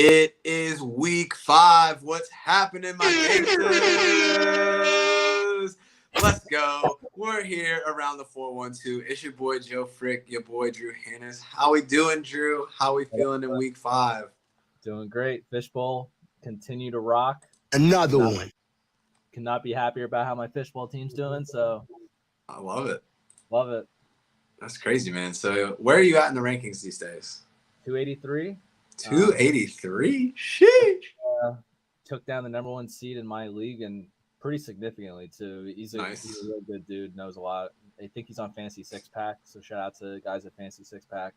It is week 5. What's happening, my gangsters? Let's go. We're here around the 412. It's your boy Joe Frick, your boy Drew Hannes. How we doing, Drew? How we feeling in week 5? Doing great. Fishbowl continue to rock. Another one. Cannot be happier about how my fishbowl team's doing. So I love it. Love it. That's crazy, man. So where are you at in the rankings these days? 283. 283? Sheesh. Took down the number 1 seed in my league and pretty significantly too. He's a really good dude, knows a lot. I think he's on Fantasy Six Pack, so shout out to the guys at Fantasy Six Pack.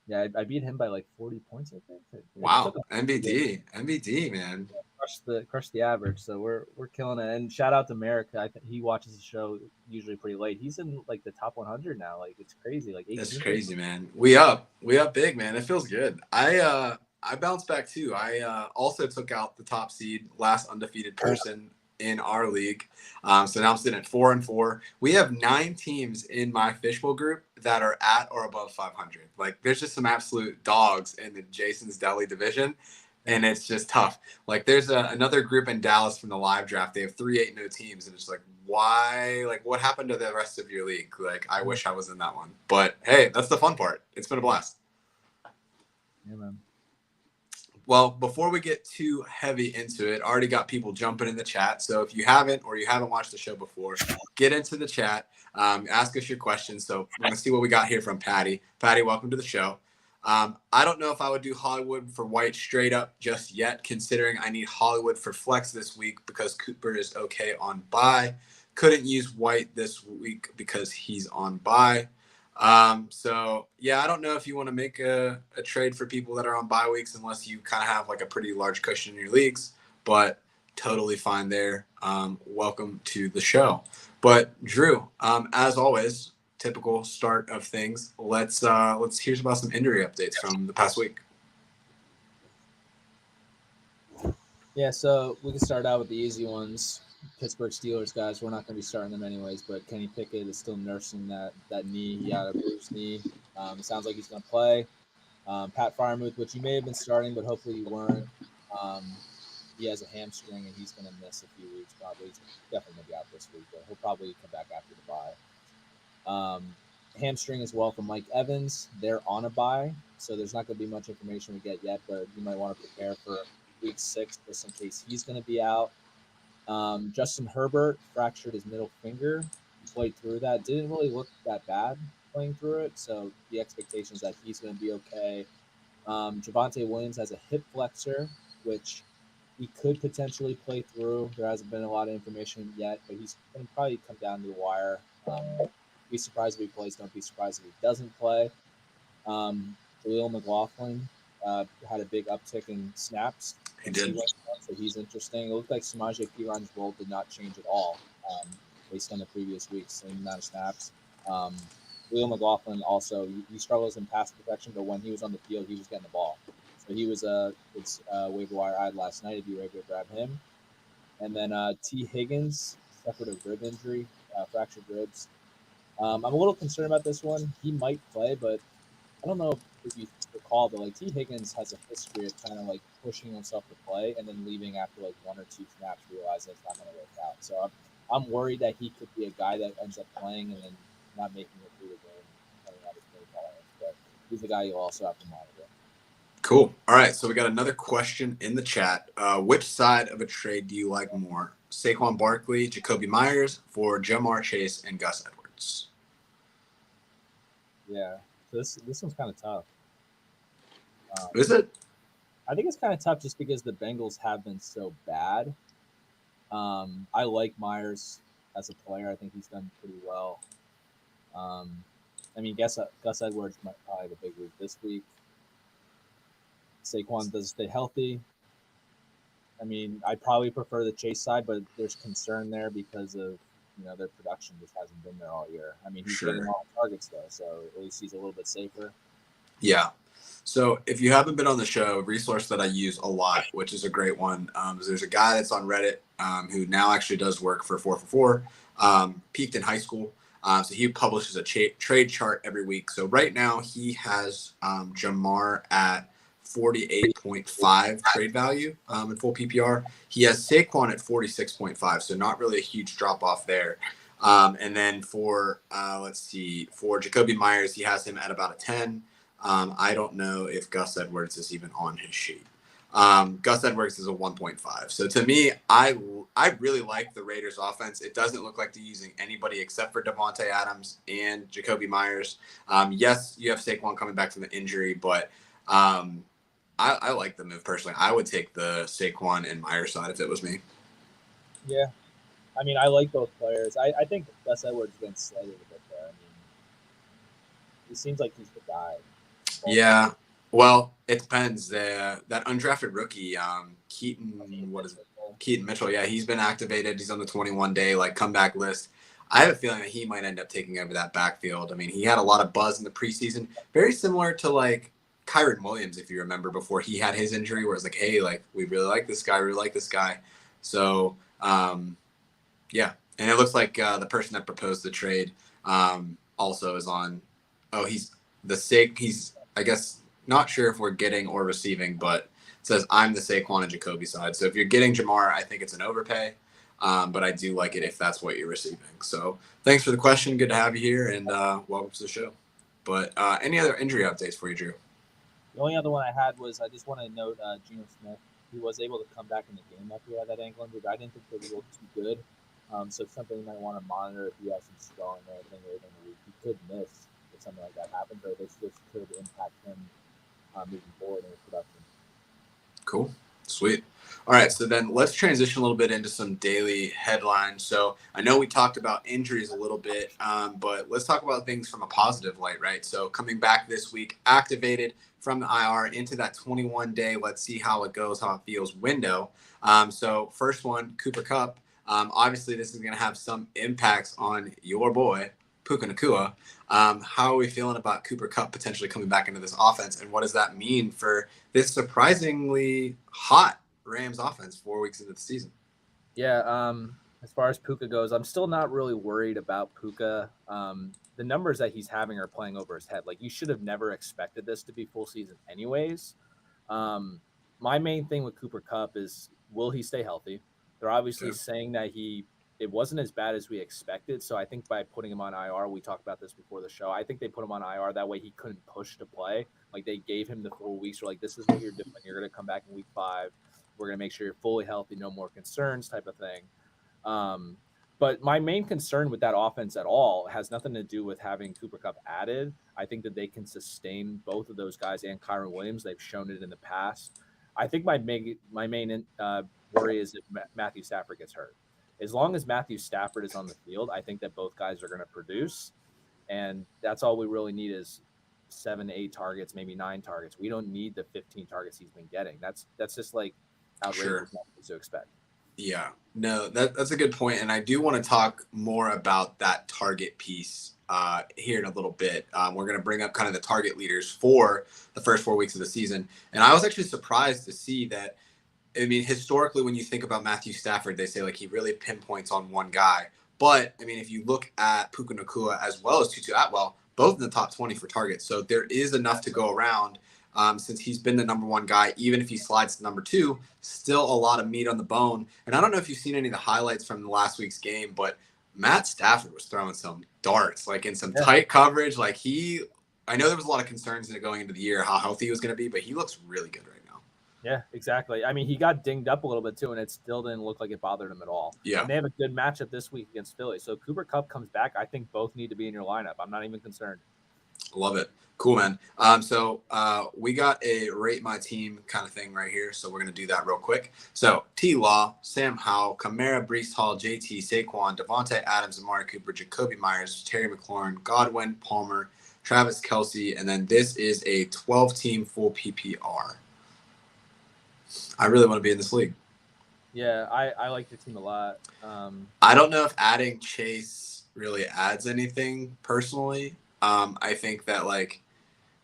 Yeah, I beat him by like 40 points, I think. Wow, MVD, man. Crushed the average, so we're killing it. And shout out to Merrick. He watches the show usually pretty late. He's in like the top 100 now. Like it's crazy. Like that's crazy, man. We up big, man. It feels good. I bounced back too. I also took out the top seed, last undefeated person in our league. So now I'm sitting at 4-4. We have 9 teams in my fishbowl group that are at or above 500. Like there's just some absolute dogs in the Jason's Deli division. And it's just tough. Like there's another group in Dallas from the live draft. They have 3-8-0 teams, and it's like, why? Like, what happened to the rest of your league? Like, I wish I was in that one. But hey, that's the fun part. It's been a blast. Yeah, man. Well, before we get too heavy into it, I already got people jumping in the chat. So if you haven't watched the show before, get into the chat. Ask us your questions. So we're gonna see what we got here from Patty. Patty, welcome to the show. I don't know if I would do Hollywood for White straight up just yet, considering I need Hollywood for flex this week because Cooper is okay on bye. Couldn't use White this week because he's on bye. So yeah, I don't know if you want to make a trade for people that are on bye weeks unless you kind of have like a pretty large cushion in your leagues, but totally fine there. Welcome to the show. But Drew, as always, typical start of things. Let's hear about some injury updates from the past week. Yeah, so we can start out with the easy ones. Pittsburgh Steelers guys, we're not going to be starting them anyways, but Kenny Pickett is still nursing that knee. He had a bruised knee. It sounds like he's going to play. Pat Freiermuth, which you may have been starting, but hopefully you weren't. He has a hamstring, and he's going to miss a few weeks probably. He's definitely going to be out this week, but he'll probably come back after the bye. Hamstring as well for Mike Evans. They're on a bye, so there's not going to be much information we get yet, but you might want to prepare for week 6 just in case he's going to be out. Justin Herbert fractured his middle finger. He played through that. Didn't really look that bad playing through it, so the expectation is that he's going to be okay. Javonte Williams has a hip flexor, which he could potentially play through. There hasn't been a lot of information yet, but he's going to probably come down to the wire. Be surprised if he plays. Don't be surprised if he doesn't play. Khalil McLaughlin had a big uptick in snaps. He did. So he's interesting. It looked like Samaje Perine role did not change at all based on the previous weeks. Same amount of snaps. Khalil McLaughlin also, he struggles in pass protection, but when he was on the field, he was getting the ball. So he was it's waiver wire ad last night if you were able to grab him. And then T. Higgins suffered a rib injury, fractured ribs. I'm a little concerned about this one. He might play, but I don't know if you recall, but like T. Higgins has a history of kind of like pushing himself to play and then leaving after like 1 or 2 snaps, realizing it's not going to work out. So I'm worried that he could be a guy that ends up playing and then not making it through the game, coming out of play tolerance. But he's a guy you'll also have to monitor. Cool. All right, so we got another question in the chat. Which side of a trade do you like more? Saquon Barkley, Jacoby Myers, for Jamar Chase and Gus Edwards? Yeah, this one's kind of tough. Is it? I think it's kind of tough just because the Bengals have been so bad. I like Myers as a player. I think he's done pretty well. I mean, Gus Edwards might probably have a big week this week. Saquon does stay healthy. I mean, I probably prefer the Chase side, but there's concern there because of their production just hasn't been there all year. I mean, he's getting all the targets though, so at least he's a little bit safer. Yeah. So if you haven't been on the show, a resource that I use a lot, which is a great one, is there's a guy that's on Reddit who now actually does work for 4for4, peaked in high school. So he publishes a trade chart every week. So right now he has Jamar at 48.5 trade value in full PPR. He has Saquon at 46.5, so not really a huge drop off there. And then for for Jacoby Myers, he has him at about a 10. I don't know if Gus Edwards is even on his sheet. Gus Edwards is a 1.5. So to me, I really like the Raiders offense. It doesn't look like they're using anybody except for Devontae Adams and Jacoby Myers. Yes, you have Saquon coming back from the injury, but I like the move personally. I would take the Saquon and Myers side if it was me. Yeah. I mean, I like both players. I think Gus Edwards been slighted a bit there. I mean, it seems like he's the guy. Yeah. Well, it depends. That undrafted rookie, Keaton Mitchell. Yeah, he's been activated. He's on the 21-day comeback list. I have a feeling that he might end up taking over that backfield. I mean, he had a lot of buzz in the preseason, very similar to Kyron Williams, if you remember, before he had his injury, where it's like, hey, we really like this guy, really like this guy. So, yeah, and it looks like the person that proposed the trade also is on. Oh, he's I guess not sure if we're getting or receiving, but it says I'm the Saquon and Jacoby side. So if you're getting Jamar, I think it's an overpay. But I do like it if that's what you're receiving. So thanks for the question. Good to have you here, and welcome to the show. But any other injury updates for you, Drew? The only other one I had was I just want to note Geno Smith. He was able to come back in the game after he had that ankle injury, but I didn't think that he looked too good. So it's something you might want to monitor if you have some swelling or anything later in the week. He could miss if something like that happens, or this could impact him moving forward in his production. Cool. Sweet. All right, so then let's transition a little bit into some daily headlines. So I know we talked about injuries a little bit, but let's talk about things from a positive light, right? So coming back this week, activated from the IR into that 21-day, let's see how it goes, how it feels window. So first one, Cooper Kupp. Obviously, this is going to have some impacts on your boy, Puka Nacua. How are we feeling about Cooper Kupp potentially coming back into this offense, and what does that mean for this surprisingly hot Rams offense 4 weeks into the season? Yeah, as far as Puka goes, I'm still not really worried about Puka. The numbers that he's having are playing over his head. You should have never expected this to be full season anyways. My main thing with Cooper Kupp is, will he stay healthy? They're obviously saying that it wasn't as bad as we expected. So I think by putting him on IR, we talked about this before the show, I think they put him on IR. That way he couldn't push to play. They gave him the 4 weeks. We're this is what you're doing. You're going to come back in week 5. We're going to make sure you're fully healthy, no more concerns type of thing. But my main concern with that offense at all has nothing to do with having Cooper Kupp added. I think that they can sustain both of those guys and Kyron Williams. They've shown it in the past. I think my main worry is if Matthew Stafford gets hurt. As long as Matthew Stafford is on the field, I think that both guys are going to produce. And that's all we really need is 7 to 8 targets, maybe 9 targets. We don't need the 15 targets he's been getting. That's just outrageous to expect. Yeah, no, that's a good point. And I do want to talk more about that target piece here in a little bit. We're going to bring up kind of the target leaders for the first 4 weeks of the season. And I was actually surprised to see that. I mean, historically, when you think about Matthew Stafford, they say he really pinpoints on one guy. But I mean, if you look at Puka Nacua as well as Tutu Atwell, both in the top 20 for targets. So there is enough to go around. Since he's been the number 1 guy, even if he slides to number 2, still a lot of meat on the bone. And I don't know if you've seen any of the highlights from the last week's game, but Matt Stafford was throwing some darts, in some tight coverage. I know there was a lot of concerns going into the year how healthy he was going to be, but he looks really good right now. Yeah, exactly. I mean, he got dinged up a little bit too, and it still didn't look like it bothered him at all. Yeah. And they have a good matchup this week against Philly. So Cooper Kupp comes back. I think both need to be in your lineup. I'm not even concerned. Love it. Cool, man. So we got a rate my team kind of thing right here. So we're going to do that real quick. So T-Law, Sam Howell, Kamara, Breece Hall, JT, Saquon, Devontae Adams, Amari Cooper, Jacoby Myers, Terry McLaurin, Godwin, Palmer, Travis Kelce. And then this is a 12-team full PPR. I really want to be in this league. Yeah, I like your team a lot. I don't know if adding Chase really adds anything personally. I think that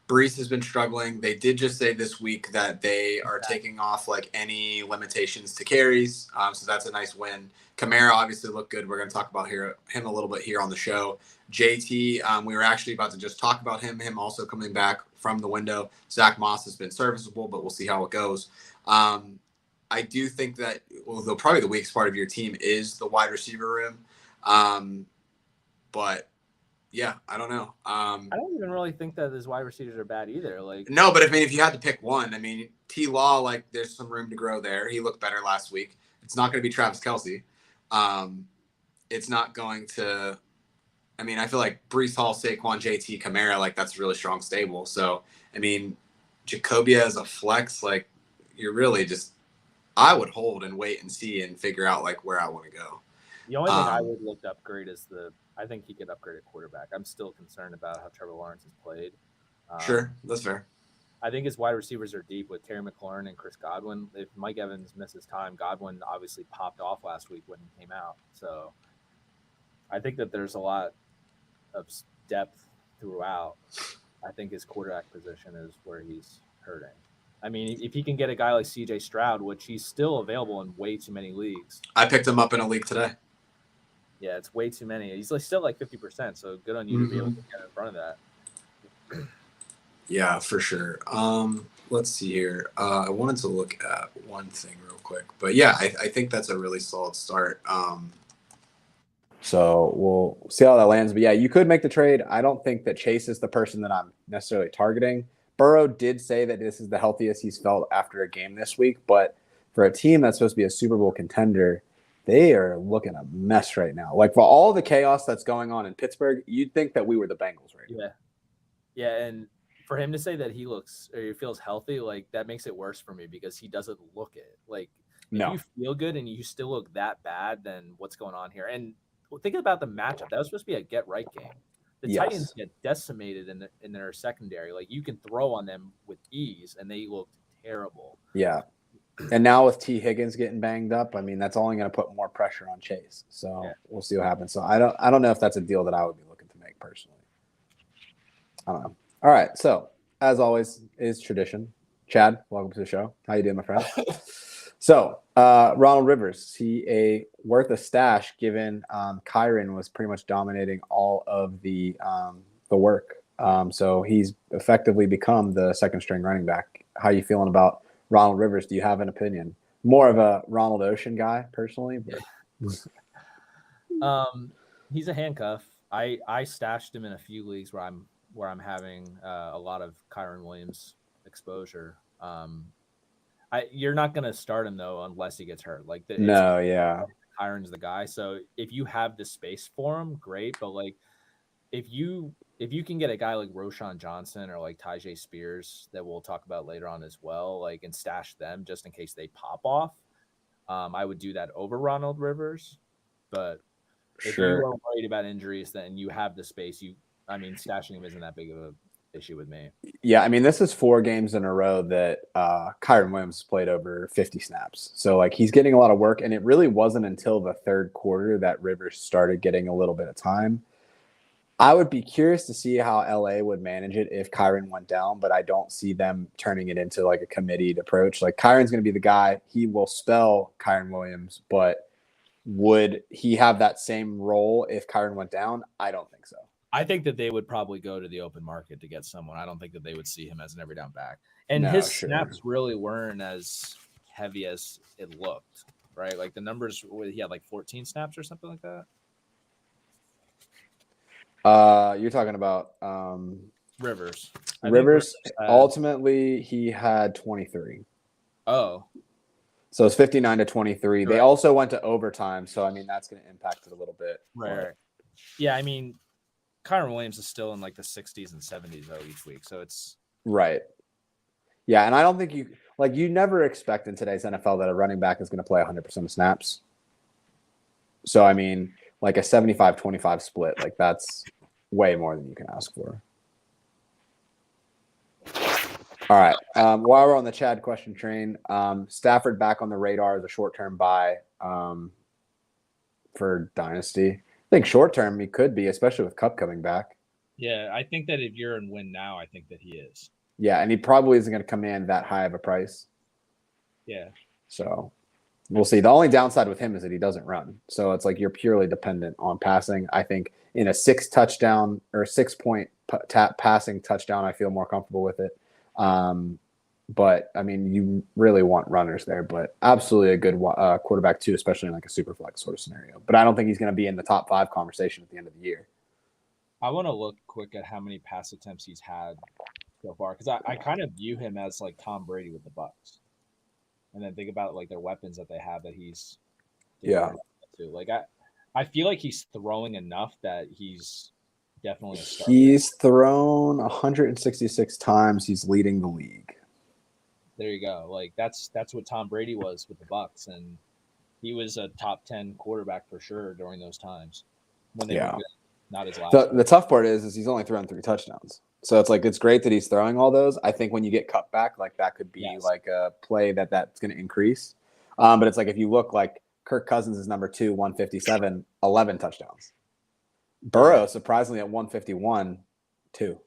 Brees has been struggling. They did just say this week that they are taking off like any limitations to carries. So that's a nice win. Kamara obviously looked good. We're going to talk about him a little bit here on the show. JT, we were actually about to just talk about him also coming back from the window. Zach Moss has been serviceable, but we'll see how it goes. I do think that, although probably the weakest part of your team is the wide receiver room. But yeah, I don't know. I don't even really think that his wide receivers are bad either. Like, no, but if you had to pick one, T. Law, like, there's some room to grow there. He looked better last week. It's not going to be Travis Kelce. It's not going to. I feel like Brees Hall, Saquon, JT, Kamara, like, that's a really strong stable. So, Jacobia as a flex, like, you're really just. I would hold and wait and see and figure out like where I want to go. The only thing I would look to upgrade is I think he could upgrade a quarterback. I'm still concerned about how Trevor Lawrence has played. Sure, that's fair. I think his wide receivers are deep with Terry McLaurin and Chris Godwin. If Mike Evans misses time, Godwin obviously popped off last week when he came out. So I think that there's a lot of depth throughout. I think his quarterback position is where he's hurting. If he can get a guy like C.J. Stroud, which he's still available in way too many leagues. I picked him up in a league today. Yeah, it's way too many. He's still like 50%, so good on you to be able to get in front of that. Yeah, for sure. Let's see here. I wanted to look at one thing real quick. But yeah, I think that's a really solid start. So we'll see how that lands. But yeah, you could make the trade. I don't think that Chase is the person that I'm necessarily targeting. Burrow did say that this is the healthiest he's felt after a game this week, but for a team that's supposed to be a Super Bowl contender, they are looking a mess right now. Like, for all the chaos that's going on in Pittsburgh, you'd think that we were the Bengals right now. Yeah, and for him to say that he feels healthy, like, that makes it worse for me because he doesn't look it. Like, if you feel good and you still look that bad, then what's going on here? And think about the matchup. That was supposed to be a get-right game. The Titans get decimated in their secondary. Like, you can throw on them with ease, and they looked terrible. Yeah. And now with T. Higgins getting banged up, that's only going to put more pressure on Chase. So We'll see what happens. So I don't know if that's a deal that I would be looking to make personally. I don't know. All right. So as always is tradition. Chad, welcome to the show. How you doing, my friend? So Ronald Rivers, he worth a stash given Kyron was pretty much dominating all of the work. So he's effectively become the second string running back. How are you feeling about Ronald Rivers? Do you have an opinion? More of a Ronald Ocean guy personally. But. He's a handcuff. I stashed him in a few leagues where I'm having a lot of Kyron Williams exposure. You're not going to start him though unless he gets hurt. Like, Kyron's the guy. So if you have the space for him, great. But like, if you can get a guy like Roshan Johnson or like Tajay Spears that we'll talk about later on as well, like, and stash them just in case they pop off, I would do that over Ronald Rivers. But if you are worried about injuries, then you have the space. Stashing him isn't that big of a issue with me. Yeah, this is 4 games in a row that Kyron Williams played over 50 snaps. So, like, he's getting a lot of work, and it really wasn't until the third quarter that Rivers started getting a little bit of time. I would be curious to see how LA would manage it if Kyron went down, but I don't see them turning it into like a committed approach. Like, Kyron's going to be the guy. He will spell Kyron Williams, but would he have that same role if Kyron went down? I don't think so. I think that they would probably go to the open market to get someone. I don't think that they would see him as an every down back. And his snaps really weren't as heavy as it looked, right? Like, the numbers, he had like 14 snaps or something like that. You're talking about Rivers. Rivers. Ultimately, he had 23. Oh. So it's 59-23. Correct. They also went to overtime, so that's going to impact it a little bit. Right. Yeah, Kyron Williams is still in like the 60s and 70s though each week, so it's right. Yeah, and I don't think you never expect in today's NFL that a running back is going to play 100% of snaps. So like a 75-25 split, like, that's way more than you can ask for. All right. While we're on the Chad question train, Stafford back on the radar as a short-term buy for Dynasty. I think short-term he could be, especially with Kupp coming back. Yeah, I think that if you're in win now, I think that he is. Yeah, and he probably isn't going to command that high of a price. Yeah. So we'll see. The only downside with him is that he doesn't run. So it's like you're purely dependent on passing. I think in a 6-touchdown or 6-point passing touchdown, I feel more comfortable with it. But I mean, you really want runners there, but absolutely a good quarterback too, especially in like a super flex sort of scenario. But I don't think he's going to be in the top 5 conversation at the end of the year. I want to look quick at how many pass attempts he's had so far because I kind of view him as like Tom Brady with the Bucks, and then think about like their weapons that they have that he's to. Like I feel like he's throwing enough that he's definitely a starter. He's thrown 166 times. He's leading the league. There you go. Like that's what Tom Brady was with the Bucks, and he was a top 10 quarterback for sure during those times when they were good. Not his last. The tough part is he's only thrown 3 touchdowns. So it's like it's great that he's throwing all those. I think when you get cut back, like that could be like a play that's going to increase. But it's like if you look like Kirk Cousins is number 2, 157, 11 touchdowns. Burrow surprisingly at 151, 2.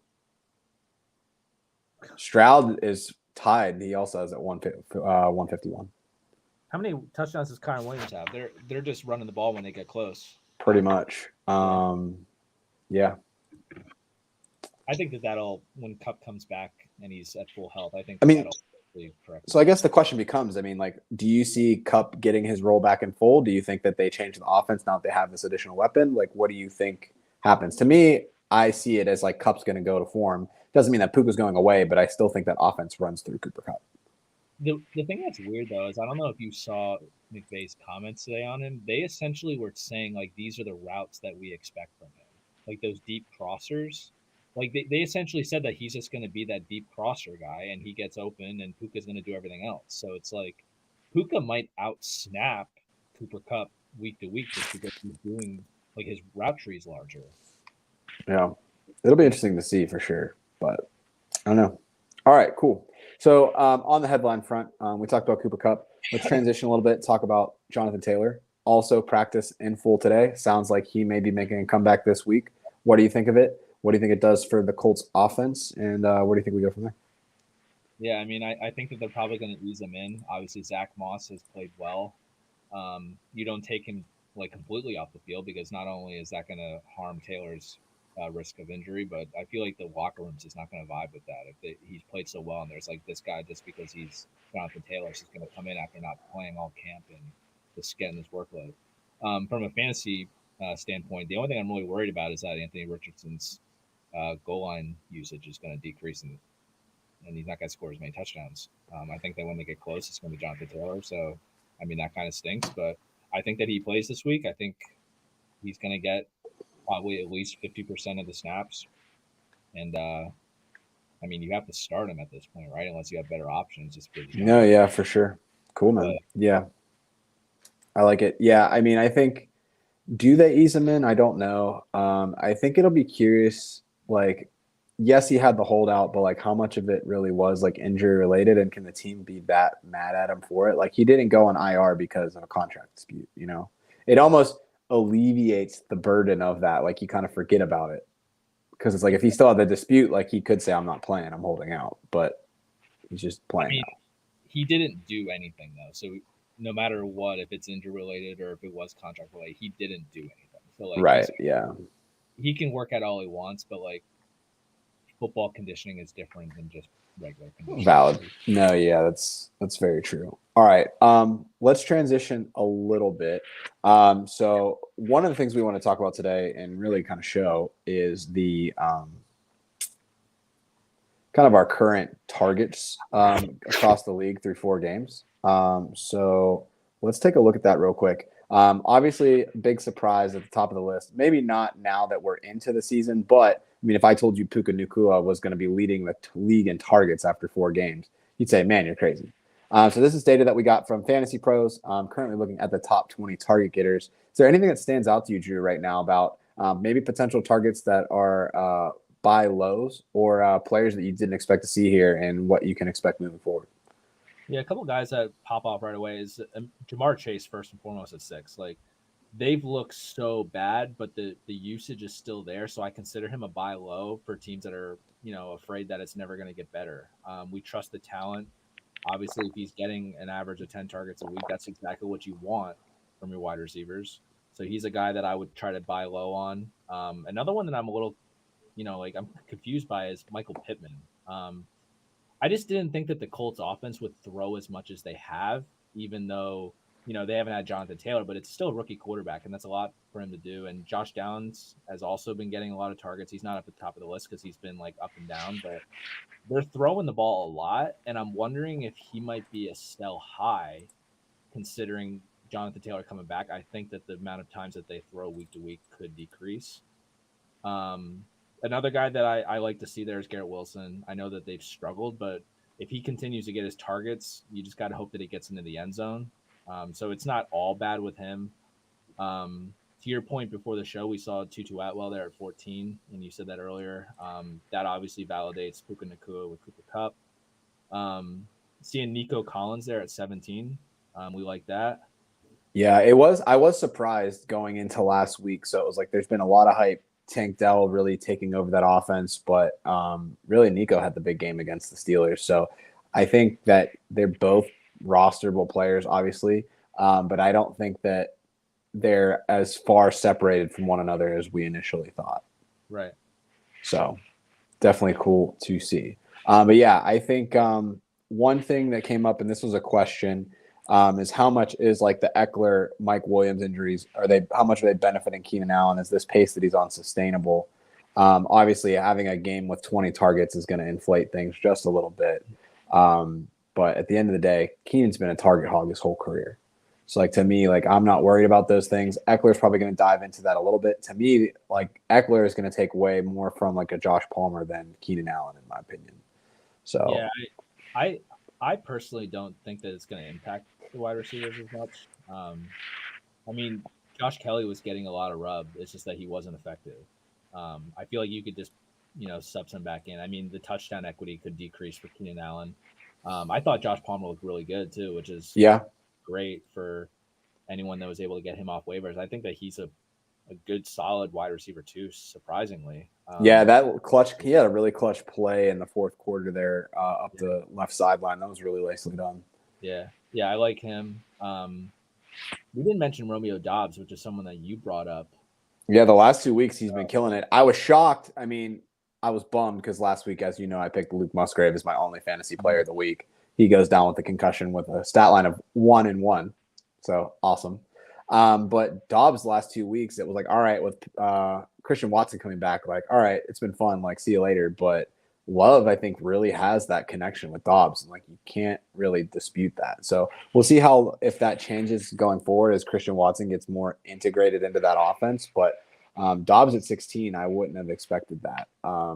Stroud is tied. He also has at 151. How many touchdowns does Kyron Williams have? They're just running the ball when they get close. Pretty much. Yeah. I think that'll when Cup comes back and he's at full health. I mean, that'll be correct. So I guess the question becomes, I mean, like, do you see Cup getting his role back in full? Do you think that they change the offense now that they have this additional weapon? Like, what do you think happens? To me, I see it as like Cup's going to go to form. Doesn't mean that Puka's going away, but I still think that offense runs through Cooper Kupp. The thing that's weird though is I don't know if you saw McVay's comments today on him. They essentially were saying like these are the routes that we expect from him, like those deep crossers. Like they essentially said that he's just going to be that deep crosser guy, and he gets open, and Puka's going to do everything else. So it's like Puka might outsnap Cooper Kupp week to week just because he's doing like his route tree is larger. Yeah, it'll be interesting to see for sure, but I don't know. All right, cool. So on the headline front, we talked about Cooper Kupp. Let's transition a little bit. Talk about Jonathan Taylor. Also practice in full today. Sounds like he may be making a comeback this week. What do you think of it? What do you think it does for the Colts offense? And where do you think we go from there? Yeah, I mean, I think that they're probably going to ease him in. Obviously, Zach Moss has played well. You don't take him like completely off the field because not only is that going to harm Taylor's risk of injury, but I feel like the locker room's just not going to vibe with that. If he's played so well and there's like this guy just because he's Jonathan Taylor is going to come in after not playing all camp and just getting his workload. From a fantasy standpoint, the only thing I'm really worried about is that Anthony Richardson's goal line usage is going to decrease, and he's not going to score as many touchdowns. I think that when they get close, it's going to be Jonathan Taylor. So, I mean, that kind of stinks, but I think that he plays this week. I think he's going to get probably at least 50% of the snaps. And, I mean, you have to start him at this point, right? Unless you have better options. Just no, yeah, for sure. Cool, man. Yeah. I like it. Yeah, I mean, I think do they ease him in? I don't know. I think it'll be curious. Like, yes, he had the holdout, but like, how much of it really was like injury related, and can the team be that mad at him for it? Like, he didn't go on IR because of a contract dispute. You know, it almost alleviates the burden of that. Like, you kind of forget about it because it's like if he still had the dispute, like he could say, "I'm not playing. I'm holding out," but he's just playing. I mean, he didn't do anything though, so. No matter what, if it's injury related or if it was contract related, he didn't do anything. So like, right, yeah, he can work out all he wants, but like, football conditioning is different than just regular conditioning. Valid. No, yeah, that's very true. All right, let's transition a little bit. So one of the things we want to talk about today and really kind of show is the kind of our current targets across the league through 4 games. So let's take a look at that real quick. Obviously, big surprise at the top of the list. Maybe not now that we're into the season, but I mean, if I told you Puka Nacua was going to be leading the league in targets after 4 games, you'd say, man, you're crazy. So this is data that we got from Fantasy Pros. I'm currently looking at the top 20 target getters. Is there anything that stands out to you, Drew, right now about maybe potential targets that are buy lows or players that you didn't expect to see here and what you can expect moving forward? Yeah, a couple guys that pop off right away is Jamar Chase first and foremost at 6. Like they've looked so bad, but the usage is still there. So I consider him a buy low for teams that are, afraid that it's never going to get better. We trust the talent. Obviously, if he's getting an average of 10 targets a week, that's exactly what you want from your wide receivers. So he's a guy that I would try to buy low on. Another one that I'm a little, I'm confused by is Michael Pittman. I just didn't think that the Colts offense would throw as much as they have, even though, they haven't had Jonathan Taylor, but it's still a rookie quarterback, and that's a lot for him to do. And Josh Downs has also been getting a lot of targets. He's not at the top of the list because he's been like up and down, but they're throwing the ball a lot. And I'm wondering if he might be a sell high considering Jonathan Taylor coming back. I think that the amount of times that they throw week to week could decrease. Another guy that I like to see there is Garrett Wilson. I know that they've struggled, but if he continues to get his targets, you just got to hope that he gets into the end zone. So it's not all bad with him. To your point before the show, we saw Tutu Atwell there at 14, and you said that earlier. That obviously validates Puka Nacua with Cooper Kupp. Seeing Nico Collins there at 17, we like that. Yeah, it was. I was surprised going into last week. So it was like there's been a lot of hype. Tank Dell really taking over that offense, but really Nico had the big game against the Steelers. So I think that they're both rosterable players, obviously, but I don't think that they're as far separated from one another as we initially thought. Right. So definitely cool to see. But yeah, I think one thing that came up, and this was a question, is how much is like the Eckler, Mike Williams injuries, how much are they benefiting Keenan Allen? Is this pace that he's on sustainable? Obviously, having a game with 20 targets is going to inflate things just a little bit. But at the end of the day, Keenan's been a target hog his whole career. So, like, to me, like, I'm not worried about those things. Eckler's probably going to dive into that a little bit. To me, like, Eckler is going to take way more from, like, a Josh Palmer than Keenan Allen, in my opinion. So, yeah, I personally don't think that it's going to impact the wide receivers as much. I mean, Josh Kelly was getting a lot of rub. It's just that he wasn't effective. I feel like you could just, sub him back in. I mean, the touchdown equity could decrease for Keenan Allen. I thought Josh Palmer looked really good too, which is great for anyone that was able to get him off waivers. I think that he's a good, solid wide receiver too, surprisingly. That clutch, he had a really clutch play in the fourth quarter there up the left sideline. That was really nicely done. Yeah, I like him. We didn't mention Romeo Doubs, which is someone that you brought up. Yeah, the last 2 weeks he's been killing it. I was shocked. I mean, I was bummed because last week, as you know, I picked Luke Musgrave as my only fantasy player of the week. He goes down with the concussion with a stat line of 1-1. So awesome. But Dobbs last 2 weeks, it was like, all right, with Christian Watson coming back, like, all right, it's been fun. Like, see you later. But Love, I think, really has that connection with Dobbs. And, like, you can't really dispute that. So we'll see if that changes going forward as Christian Watson gets more integrated into that offense. But Dobbs at 16, I wouldn't have expected that.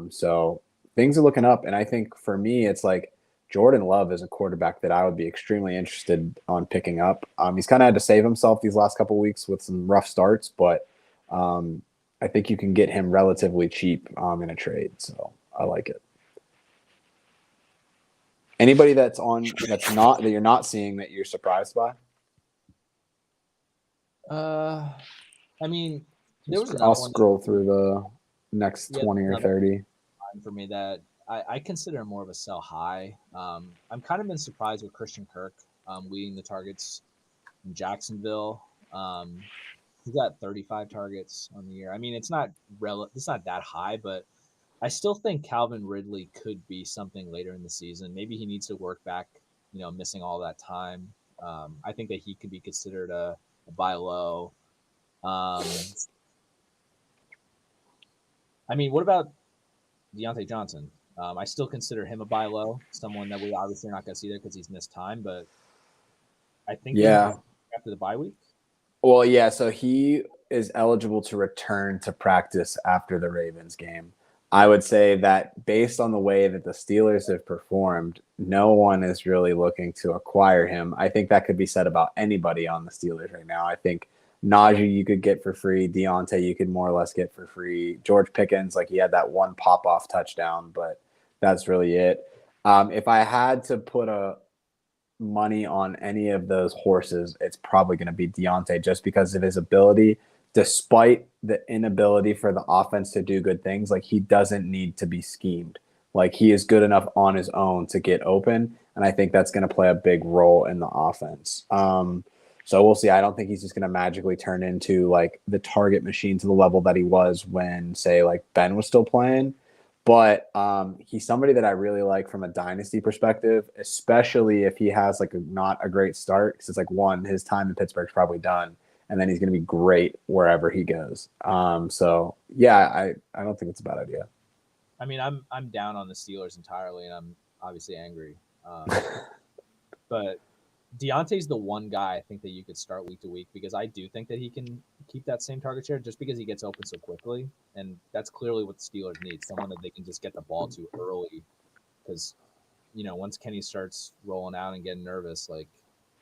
So things are looking up. And I think for me, it's like Jordan Love is a quarterback that I would be extremely interested on picking up. He's kind of had to save himself these last couple of weeks with some rough starts, but I think you can get him relatively cheap in a trade. So I like it. Anybody that you're not seeing that you're surprised by? I mean, I'll scroll through the next 20 or 30 for me that I consider more of a sell high. I'm kind of been surprised with Christian Kirk leading the targets in Jacksonville. He got 35 targets on the year. I mean, it's not that high, but I still think Calvin Ridley could be something later in the season. Maybe he needs to work back, missing all that time. I think that he could be considered a buy low. I mean, what about Deontay Johnson? I still consider him a buy low, someone that we obviously are not going to see there because he's missed time, but I think after the bye week. Well, yeah, so he is eligible to return to practice after the Ravens game. I would say that based on the way that the Steelers have performed, no one is really looking to acquire him. I think that could be said about anybody on the Steelers right now. I think Najee you could get for free. Deontay you could more or less get for free. George Pickens, like he had that one pop-off touchdown, but that's really it. If I had to put a money on any of those horses, it's probably going to be Deontay just because of his ability, despite the inability for the offense to do good things. Like, he doesn't need to be schemed. Like, he is good enough on his own to get open. And I think that's going to play a big role in the offense. So we'll see. I don't think he's just going to magically turn into like the target machine to the level that he was when, say, like Ben was still playing. But he's somebody that I really like from a dynasty perspective, especially if he has like not a great start. Because it's like, one, his time in Pittsburgh's probably done, and then he's going to be great wherever he goes. So yeah, I don't think it's a bad idea. I mean, I'm down on the Steelers entirely, and I'm obviously angry. But Deontay's the one guy I think that you could start week to week because I do think that he can keep that same target share just because he gets open so quickly. And that's clearly what the Steelers need, someone that they can just get the ball to early. Because, once Kenny starts rolling out and getting nervous, like,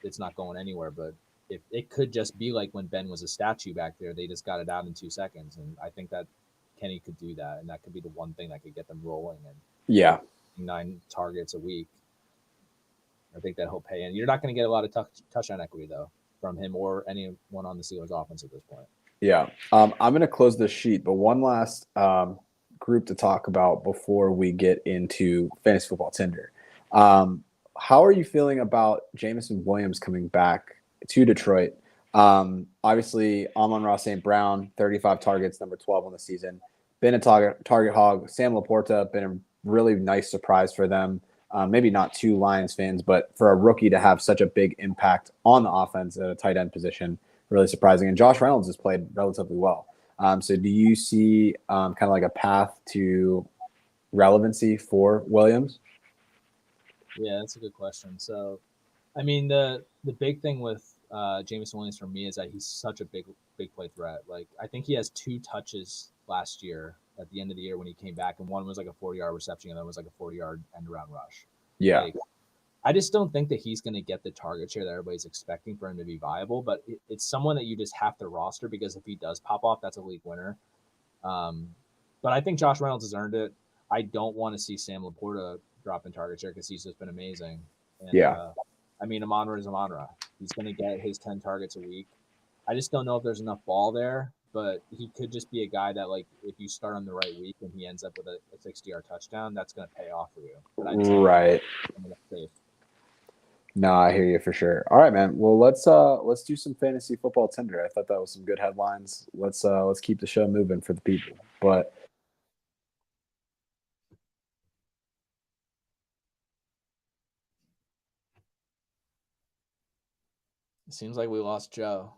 it's not going anywhere. But if it could just be like when Ben was a statue back there, they just got it out in 2 seconds. And I think that Kenny could do that. And that could be the one thing that could get them rolling. And yeah, 9 targets a week. I think that he'll pay. And you're not going to get a lot of touchdown equity, though, from him or anyone on the Steelers offense at this point. Yeah. I'm going to close this sheet, but one last group to talk about before we get into Fantasy Football Tinder. How are you feeling about Jameson Williams coming back to Detroit? Obviously, Amon-Ra St. Brown, 35 targets, number 12 on the season. Been a target hog. Sam Laporta, been a really nice surprise for them. Maybe not two Lions fans, but for a rookie to have such a big impact on the offense at a tight end position, really surprising. And Josh Reynolds has played relatively well. So do you see kind of like a path to relevancy for Williams? Yeah, that's a good question. So, I mean, the big thing with Jameson Williams for me is that he's such a big play threat. Like, I think he has 2 touches last year at the end of the year when he came back, and one was like a 40-yard reception, and then was like a 40-yard end around rush. Yeah. Like, I just don't think that he's going to get the target share that everybody's expecting for him to be viable, but it's someone that you just have to roster because if he does pop off, that's a league winner. But I think Josh Reynolds has earned it. I don't want to see Sam Laporta drop in target share because he's just been amazing. And, yeah. I mean, Amon-Ra is Amon-Ra. He's going to get his 10 targets a week. I just don't know if there's enough ball there, but he could just be a guy that, like, if you start on the right week and he ends up with a 60-yard touchdown, that's going to pay off for you. But I just right. No, I hear you for sure. All right, man. Well, let's do some Fantasy Football Tinder. I thought that was some good headlines. Let's keep the show moving for the people. But it seems like we lost Joe.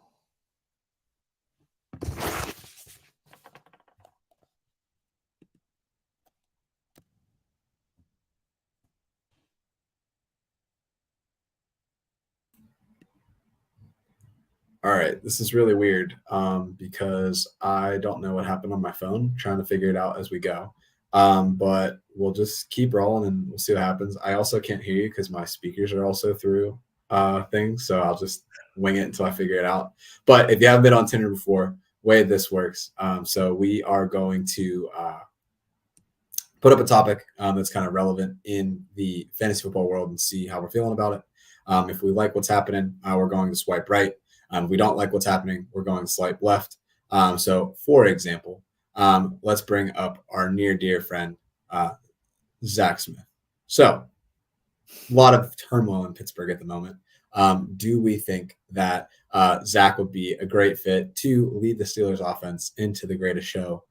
All right, this is really weird because I don't know what happened on my phone. Trying to figure it out as we go. But we'll just keep rolling and we'll see what happens. I also can't hear you because my speakers are also through things, so I'll just wing it until I figure it out. But if you haven't been on Tinder before, way this works. So we are going to put up a topic that's kind of relevant in the fantasy football world and see how we're feeling about it. If we like what's happening, we're going to swipe right. If we don't like what's happening, we're going to swipe left. So, for example, let's bring up our near dear friend, Zach Smith. So, a lot of turmoil in Pittsburgh at the moment. Do we think that Zach would be a great fit to lead the Steelers offense into the greatest show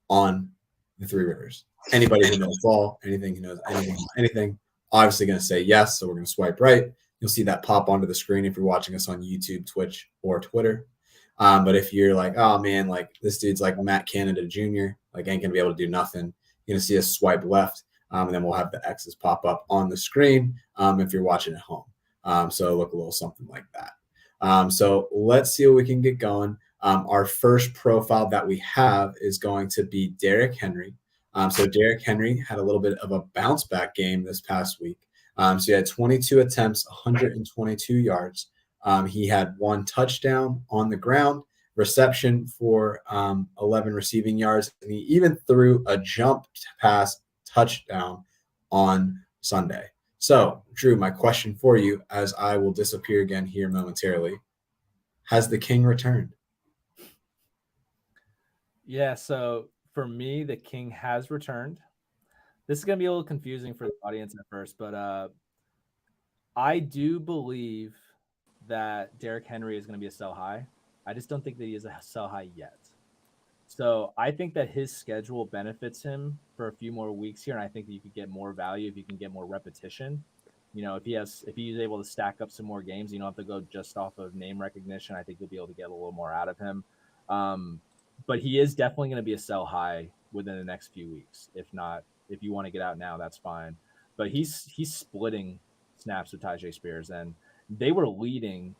on the Three Rivers? Anybody who knows ball, anything who knows anything, obviously going to say yes. So we're going to swipe right. You'll see that pop onto the screen if you're watching us on YouTube, Twitch, or Twitter. But if you're like, oh man, like this dude's like Matt Canada Jr., like ain't gonna be able to do nothing, you're gonna see us swipe left, and then we'll have the X's pop up on the screen if you're watching at home. So it'll look a little something like that. So let's see what we can get going. Our first profile that we have is going to be Derrick Henry. So Derrick Henry had a little bit of a bounce back game this past week. So he had 22 attempts, 122 yards. He had 1 touchdown on the ground, reception for 11 receiving yards, and he even threw a jump pass touchdown on Sunday. So, Drew, my question for you, as I will disappear again here momentarily, has the king returned? Yeah, so for me, the king has returned. This is going to be a little confusing for the audience at first, but I do believe that Derrick Henry is going to be a sell high. I just don't think that he is a sell high yet. So I think that his schedule benefits him for a few more weeks here, and I think that you could get more value if you can get more repetition. If he's able to stack up some more games, you don't have to go just off of name recognition. I think you'll be able to get a little more out of him. But he is definitely going to be a sell high within the next few weeks. If not, if you want to get out now, that's fine. But he's splitting snaps with Tyjae Spears, and they were leading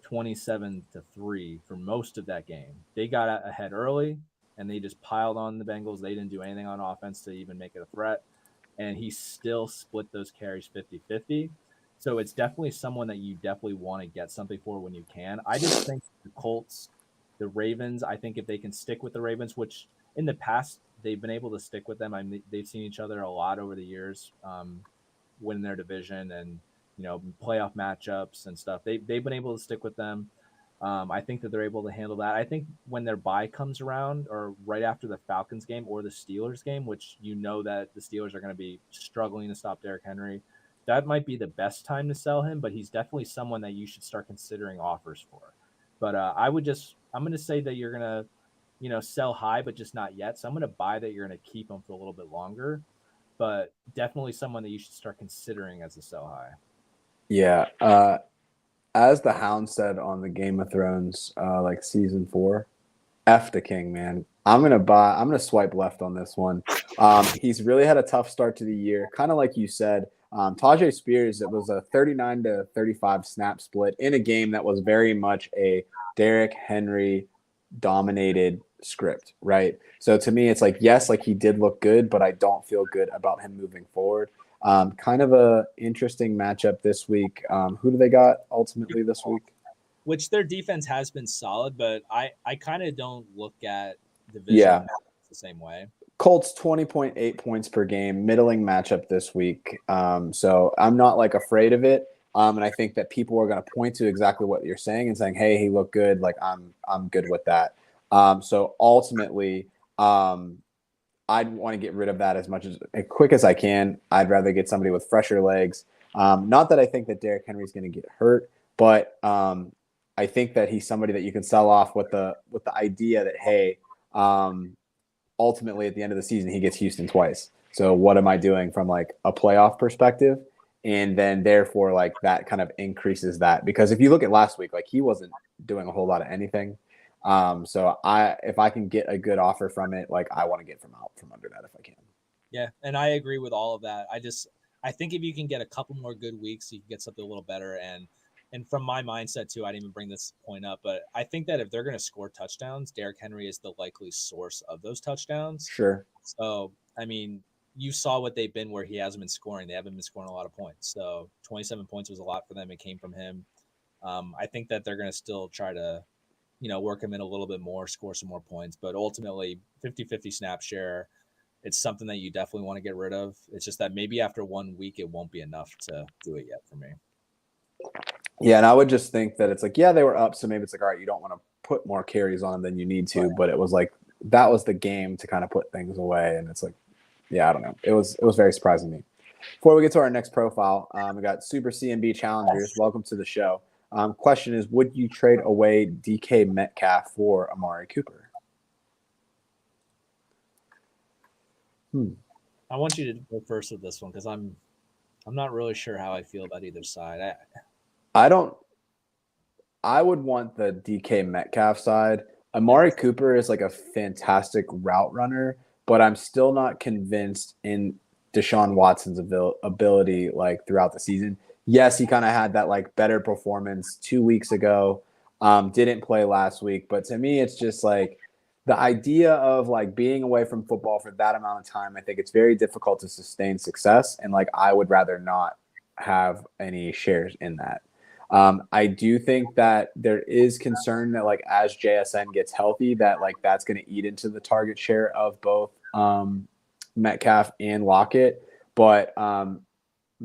27-3 for most of that game. They got ahead early and they just piled on the Bengals. They didn't do anything on offense to even make it a threat. And he still split those carries 50-50. So it's definitely someone that you definitely want to get something for when you can. I just think the Colts, the Ravens, I think if they can stick with the Ravens, which in the past they've been able to stick with them. I mean, they've seen each other a lot over the years, win their division and, playoff matchups and stuff. They've been able to stick with them. I think that they're able to handle that. I think when their bye comes around or right after the Falcons game or the Steelers game, which that the Steelers are going to be struggling to stop Derrick Henry, that might be the best time to sell him, but he's definitely someone that you should start considering offers for. But I'm going to say that you're going to, sell high, but just not yet. So I'm going to buy that you're going to keep him for a little bit longer, but definitely someone that you should start considering as a sell high. Yeah. As the Hound said on the Game of Thrones, like season 4, F the king, man. I'm gonna swipe left on this one. He's really had a tough start to the year, kind of like you said. Tyjae Spears, it was a 39-35 snap split in a game that was very much a Derrick Henry dominated script, right? So to me, it's like, yes, like he did look good, but I don't feel good about him moving forward. Kind of a interesting matchup this week. Who do they got ultimately this week? Which their defense has been solid, but I kind of don't look at division the same way. Colts 20.8 points per game, middling matchup this week. So I'm not like afraid of it. And I think that people are going to point to exactly what you're saying and saying, hey, he looked good. Like I'm good with that. So ultimately, I'd want to get rid of that as quick as I can. I'd rather get somebody with fresher legs. Not that I think that Derrick Henry is going to get hurt, but I think that he's somebody that you can sell off with the idea that, hey, ultimately at the end of the season, he gets Houston twice. So what am I doing from like a playoff perspective? And then therefore like that kind of increases that, because if you look at last week, like he wasn't doing a whole lot of anything. So if I can get a good offer from it, like I want to get from under that if I can. Yeah, and I agree with all of that. I think if you can get a couple more good weeks, you can get something a little better. And from my mindset too, I didn't even bring this point up, but I think that if they're going to score touchdowns, Derrick Henry is the likely source of those touchdowns. Sure. So I mean, you saw what they've been where he hasn't been scoring. They haven't been scoring a lot of points. So 27 points was a lot for them. It came from him. I think that they're going to still try to work him in a little bit more, score some more points. But ultimately, 50-50 snap share, it's something that you definitely want to get rid of. It's just that maybe after 1 week, it won't be enough to do it yet for me. Yeah, and I would just think that it's like, yeah, they were up, so maybe it's like, all right, you don't want to put more carries on them than you need to. Right. But it was like that was the game to kind of put things away, and it's like, yeah, I don't know. It was very surprising to me. Before we get to our next profile, we got Super CMB Challengers. Welcome to the show. Question is, would you trade away DK Metcalf for Amari Cooper? I want you to go first with this one because I'm not really sure how I feel about either side. I would want the DK Metcalf side. Amari Cooper is like a fantastic route runner, but I'm still not convinced in Deshaun Watson's ability like throughout the season. Yes, he kind of had that like better performance 2 weeks ago. Didn't play last week, but to me, it's just like the idea of like being away from football for that amount of time. I think it's very difficult to sustain success, and like I would rather not have any shares in that. I do think that there is concern that like as JSN gets healthy, that like that's going to eat into the target share of both Metcalf and Lockett. But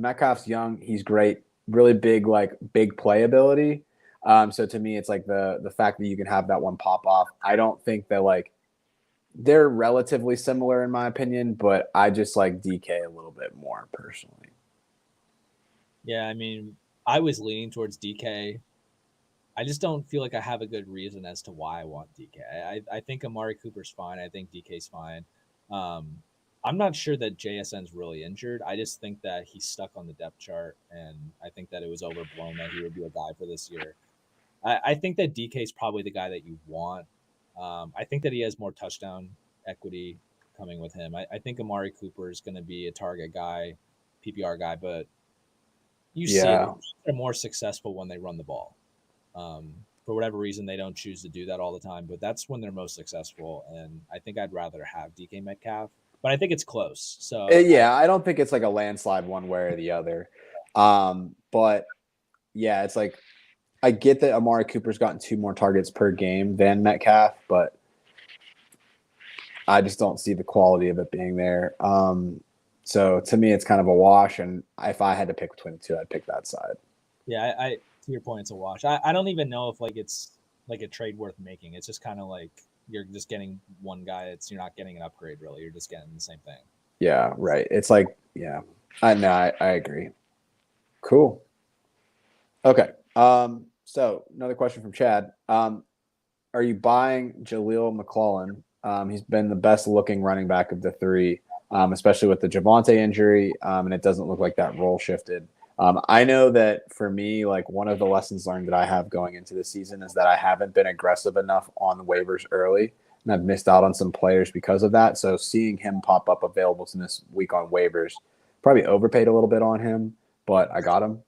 Metcalf's young. He's great. Really big playability. So to me, it's like the fact that you can have that one pop off. I don't think that they're relatively similar in my opinion, but I just like DK a little bit more personally. Yeah, I mean, I was leaning towards DK. I just don't feel like I have a good reason as to why I want DK. I think Amari Cooper's fine. I think DK's fine. Um, I'm not sure that JSN's really injured. I just think that he's stuck on the depth chart, and I think that it was overblown that he would be a guy for this year. I think that DK is probably the guy that you want. I think that he has more touchdown equity coming with him. I think Amari Cooper is going to be a target guy, PPR guy, but you see it. Yeah. They're more successful when they run the ball. For whatever reason, they don't choose to do that all the time, but that's when they're most successful. And I think I'd rather have DK Metcalf, but I think it's close. So I don't think it's like a landslide one way or the other. But yeah, it's like I get that Amari Cooper's gotten 2 more targets per game than Metcalf, but I just don't see the quality of it being there. So to me, it's kind of a wash. And if I had to pick between the two, I'd pick that side. yeah, I to your point, it's a wash. I don't even know if it's like a trade worth making. It's just kind of like you're just getting one guy. You're not getting an upgrade really. You're just getting the same thing. Yeah, right. It's like, yeah, I know. I agree. Cool. Okay. So another question from Chad. Are you buying Jaleel McClellan? He's been the best looking running back of the 3, especially with the Javonte injury. And it doesn't look like that role shifted. I know that for me, one of the lessons learned that I have going into the season is that I haven't been aggressive enough on the waivers early, and I've missed out on some players because of that. So seeing him pop up available to this week on waivers, probably overpaid a little bit on him, but I got him.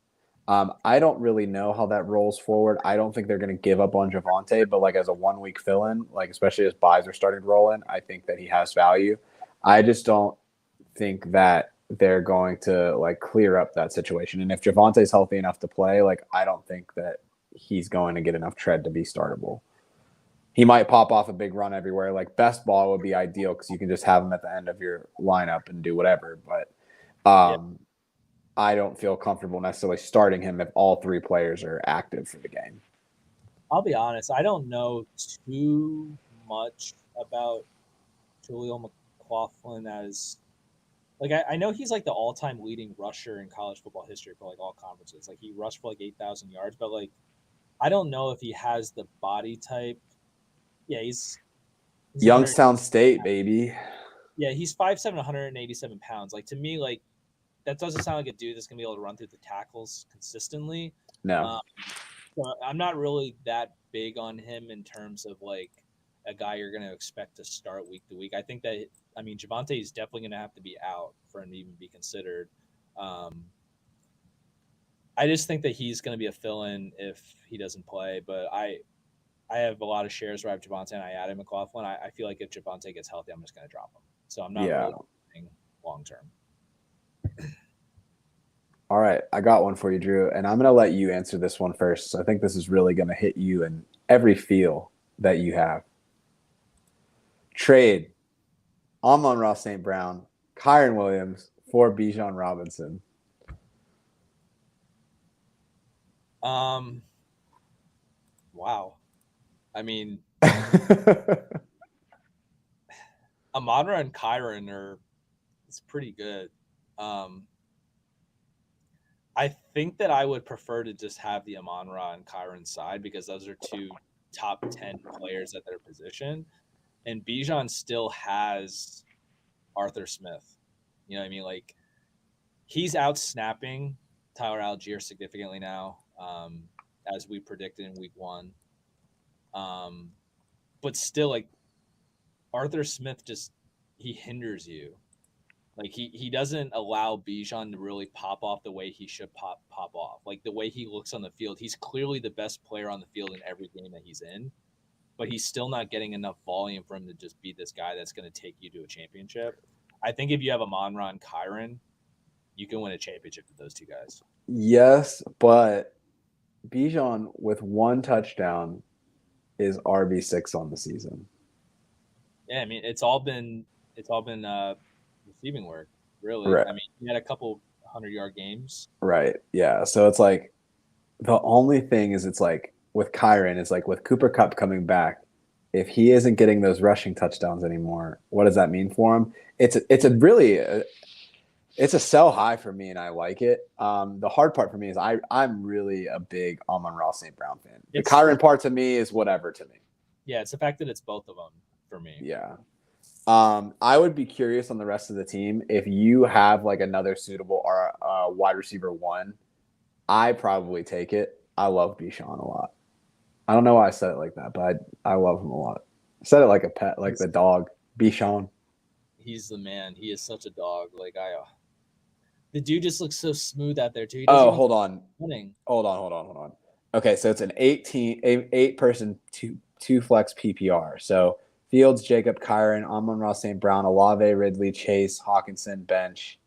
I don't really know how that rolls forward. I don't think they're going to give up on Javonte, but as a 1-week fill-in, especially as buys are starting to roll in, I think that he has value. I just don't think that they're going to clear up that situation. And if Javonte's healthy enough to play, I don't think that he's going to get enough tread to be startable. He might pop off a big run everywhere. Best ball would be ideal because you can just have him at the end of your lineup and do whatever. But I don't feel comfortable necessarily starting him if all 3 players are active for the game. I'll be honest. I don't know too much about Jaleel McLaughlin as I know he's the all-time leading rusher in college football history for all conferences. He rushed for 8,000 yards, but I don't know if he has the body type. Yeah, he's Youngstown State, baby. Yeah, he's 5'7", 187 pounds. To me, that doesn't sound like a dude that's gonna be able to run through the tackles consistently. No. So I'm not really that big on him in terms of a guy you're going to expect to start week to week. I think that Javonte is definitely going to have to be out for him to even be considered. I just think that he's going to be a fill-in if he doesn't play. But I have a lot of shares where I have Javonte and I added McLaughlin. I feel like if Javonte gets healthy, I'm just going to drop him. So I'm not really thinking long term. All right, I got one for you, Drew, and I'm going to let you answer this one first. So I think this is really going to hit you in every feel that you have. Trade Amon-Ra St. Brown, Kyren Williams for Bijan Robinson. Wow. Amon-Ra and Kyren it's pretty good. I think that I would prefer to just have the Amon-Ra and Kyren side because those are 2 top 10 players at their position. And Bijan still has Arthur Smith. You know what I mean? He's out snapping Tyler Algier significantly now, as we predicted in week 1. But still, Arthur Smith he hinders you. He doesn't allow Bijan to really pop off the way he should pop off. The way he looks on the field, he's clearly the best player on the field in every game that he's in, but he's still not getting enough volume for him to just be this guy that's going to take you to a championship. I think if you have Amon-Ra and Kyren, you can win a championship with those 2 guys. Yes, but Bijan with 1 touchdown is RB6 on the season. Yeah, it's all been receiving work, really. Right. He had a couple 100-yard games. Right. Yeah. So it's like the only thing is it's like with Kyron, it's like with Cooper Kupp coming back, if he isn't getting those rushing touchdowns anymore, what does that mean for him? It's a sell high for me, and I like it. The hard part for me is I'm really a big Amon-Ra St. Brown fan. The Kyron part to me is whatever to me. Yeah, it's the fact that it's both of them for me. Yeah. I would be curious on the rest of the team if you have like another suitable or wide receiver one. I probably take it. I love Bichon a lot. I don't know why I said it like that, but I love him a lot. I said it like a pet, like the dog, Bichon. He's the man. He is such a dog. Like the dude just looks so smooth out there too. Hold on. Hold on. Okay, so it's an 8-person two flex PPR. So Fields, Jacob, Kyron, Amon-Ra St. Brown, Olave, Ridley, Chase, Hawkinson, bench,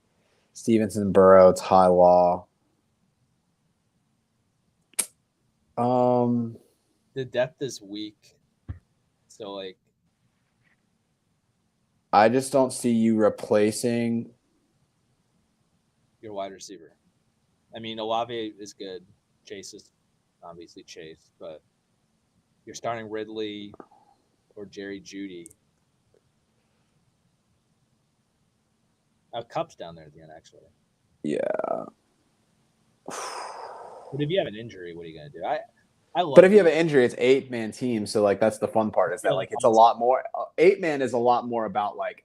Stevenson, Burrow, Ty Law. The depth is weak. So like I just don't see you replacing your wide receiver. I mean, Olave is good. Chase is obviously Chase, but you're starting Ridley or Jerry Jeudy. Kupp's down there at the end, actually. Yeah. But if you have an injury, what are you going to do? But if you have an injury, it's 8-man team. So like that's the fun part is that like it's a lot more. 8-man is a lot more about like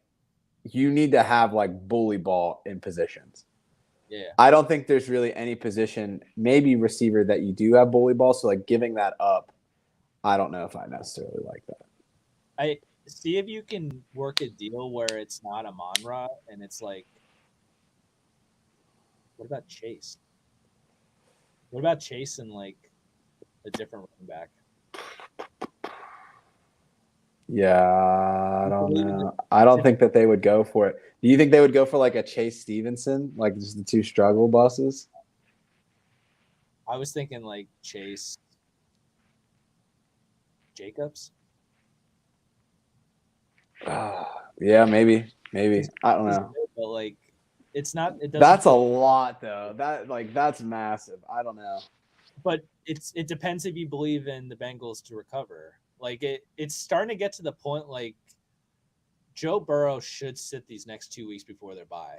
you need to have like bully ball in positions. Yeah. I don't think there's really any position, maybe receiver, that you do have bully ball. So like giving that up, I don't know if I necessarily like that. I see if you can work a deal where it's not Amon-Ra and it's like, what about Chase? What about Chase and like a different running back? Yeah, I don't know. I don't think that they would go for it. Do you think they would go for like a Chase Stevenson, like just the two struggle buses? I was thinking like Chase Jacobs. Yeah, maybe. I don't know. But like, it's not. It doesn't. That's a lot, though. That's massive. I don't know. But it depends if you believe in the Bengals to recover. Like it's starting to get to the point like Joe Burrow should sit these next 2 weeks before their bye.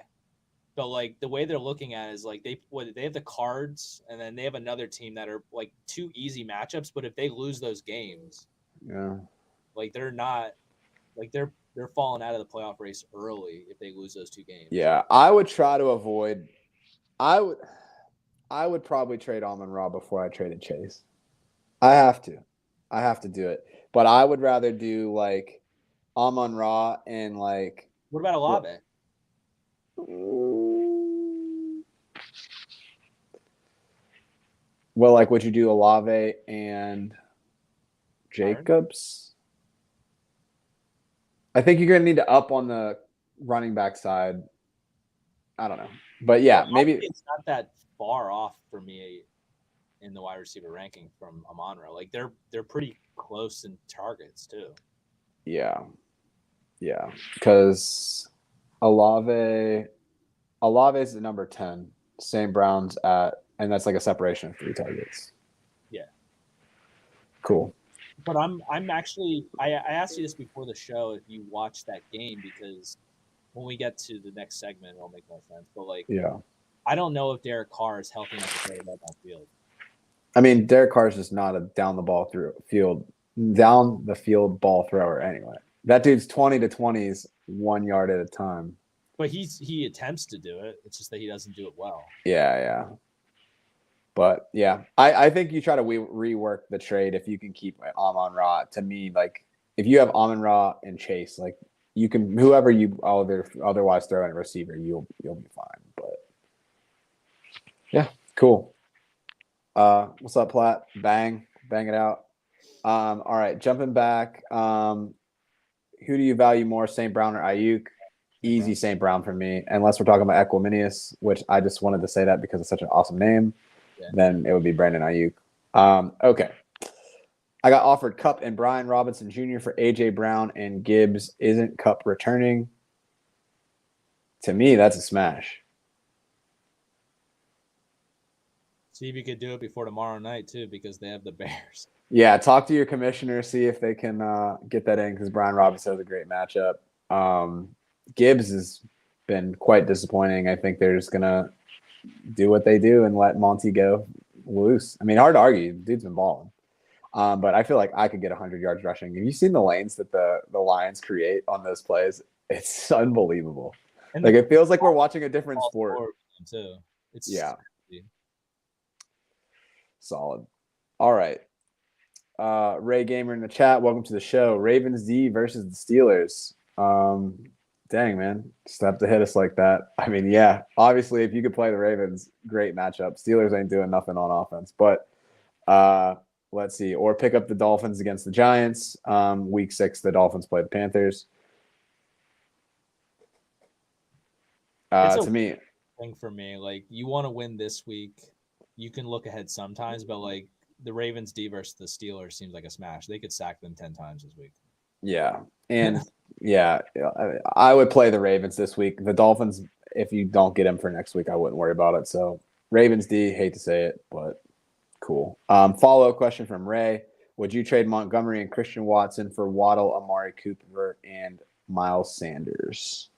But like the way they're looking at it is like they have the Cards and then they have another team that are like two easy matchups. But if they lose those games, yeah, like they're not like they're falling out of the playoff race early if they lose those two games. Yeah, I would try to avoid. I would probably trade Amon-Ra before I traded Chase. I have to do it. But I would rather do like Amon-Ra and like. What about Olave? Well, like, would you do Olave and Jacobs? I think you're going to need to up on the running back side. I don't know. But yeah, maybe it's not that far off for me in the wide receiver ranking from Amon-Ra. Like they're pretty close in targets too. Yeah. Because Olave is the number 10. St. Brown's and that's like a separation of 3 targets. Yeah. Cool. But I'm actually I asked you this before the show if you watched that game because when we get to the next segment it'll make more sense. But like I don't know if Derek Carr is healthy enough to play that downfield. I mean, Derek Carr is just not a down the field ball thrower anyway. That dude's 20 to 20s 1 yard at a time. But he attempts to do it. It's just that he doesn't do it well. Yeah. But yeah, I think you try to rework the trade if you can keep Amon-Ra. To me, like if you have Amon-Ra and Chase, like you can whoever you otherwise throw in a receiver, you'll be fine. But yeah, cool. What's up, Platt? Bang it out. All right, jumping back. Who do you value more, St. Brown or Ayuk? Easy St. Brown for me, unless we're talking about Equiminius, which I just wanted to say that because it's such an awesome name. Yeah. Then it would be Brandon Ayuk. Okay. I got offered Kupp and Brian Robinson Jr. for A.J. Brown and Gibbs. Isn't Kupp returning? To me, that's a smash. See if you could do it before tomorrow night too, because they have the Bears. Yeah, talk to your commissioner, see if they can get that in because Brian Robinson has a great matchup. Gibbs has been quite disappointing. I think they're just gonna do what they do and let Monty go loose. I mean, hard to argue. Dude's been balling. But I feel like I could get 100 yards rushing. Have you seen the lanes that the Lions create on those plays? It's unbelievable. And Like it feels like we're watching a different sport. Too. It's yeah. Solid. All right. Ray Gamer in the chat. Welcome to the show. Ravens D versus the Steelers. Dang, man. Just have to hit us like that. I mean, yeah. Obviously, if you could play the Ravens, great matchup. Steelers ain't doing nothing on offense. But let's see. Or pick up the Dolphins against the Giants. Week 6, the Dolphins play the Panthers. To me, thing for me, like you want to win this week, you can look ahead sometimes, but like the Ravens D versus the Steelers seems like a smash. They could sack them 10 times this week. Yeah, and yeah, I would play the Ravens this week. The Dolphins, if you don't get them for next week, I wouldn't worry about it. So Ravens D, hate to say it, but cool. Follow-up question from Ray: would you trade Montgomery and Christian Watson for Waddle, Amari Cooper, and Miles Sanders?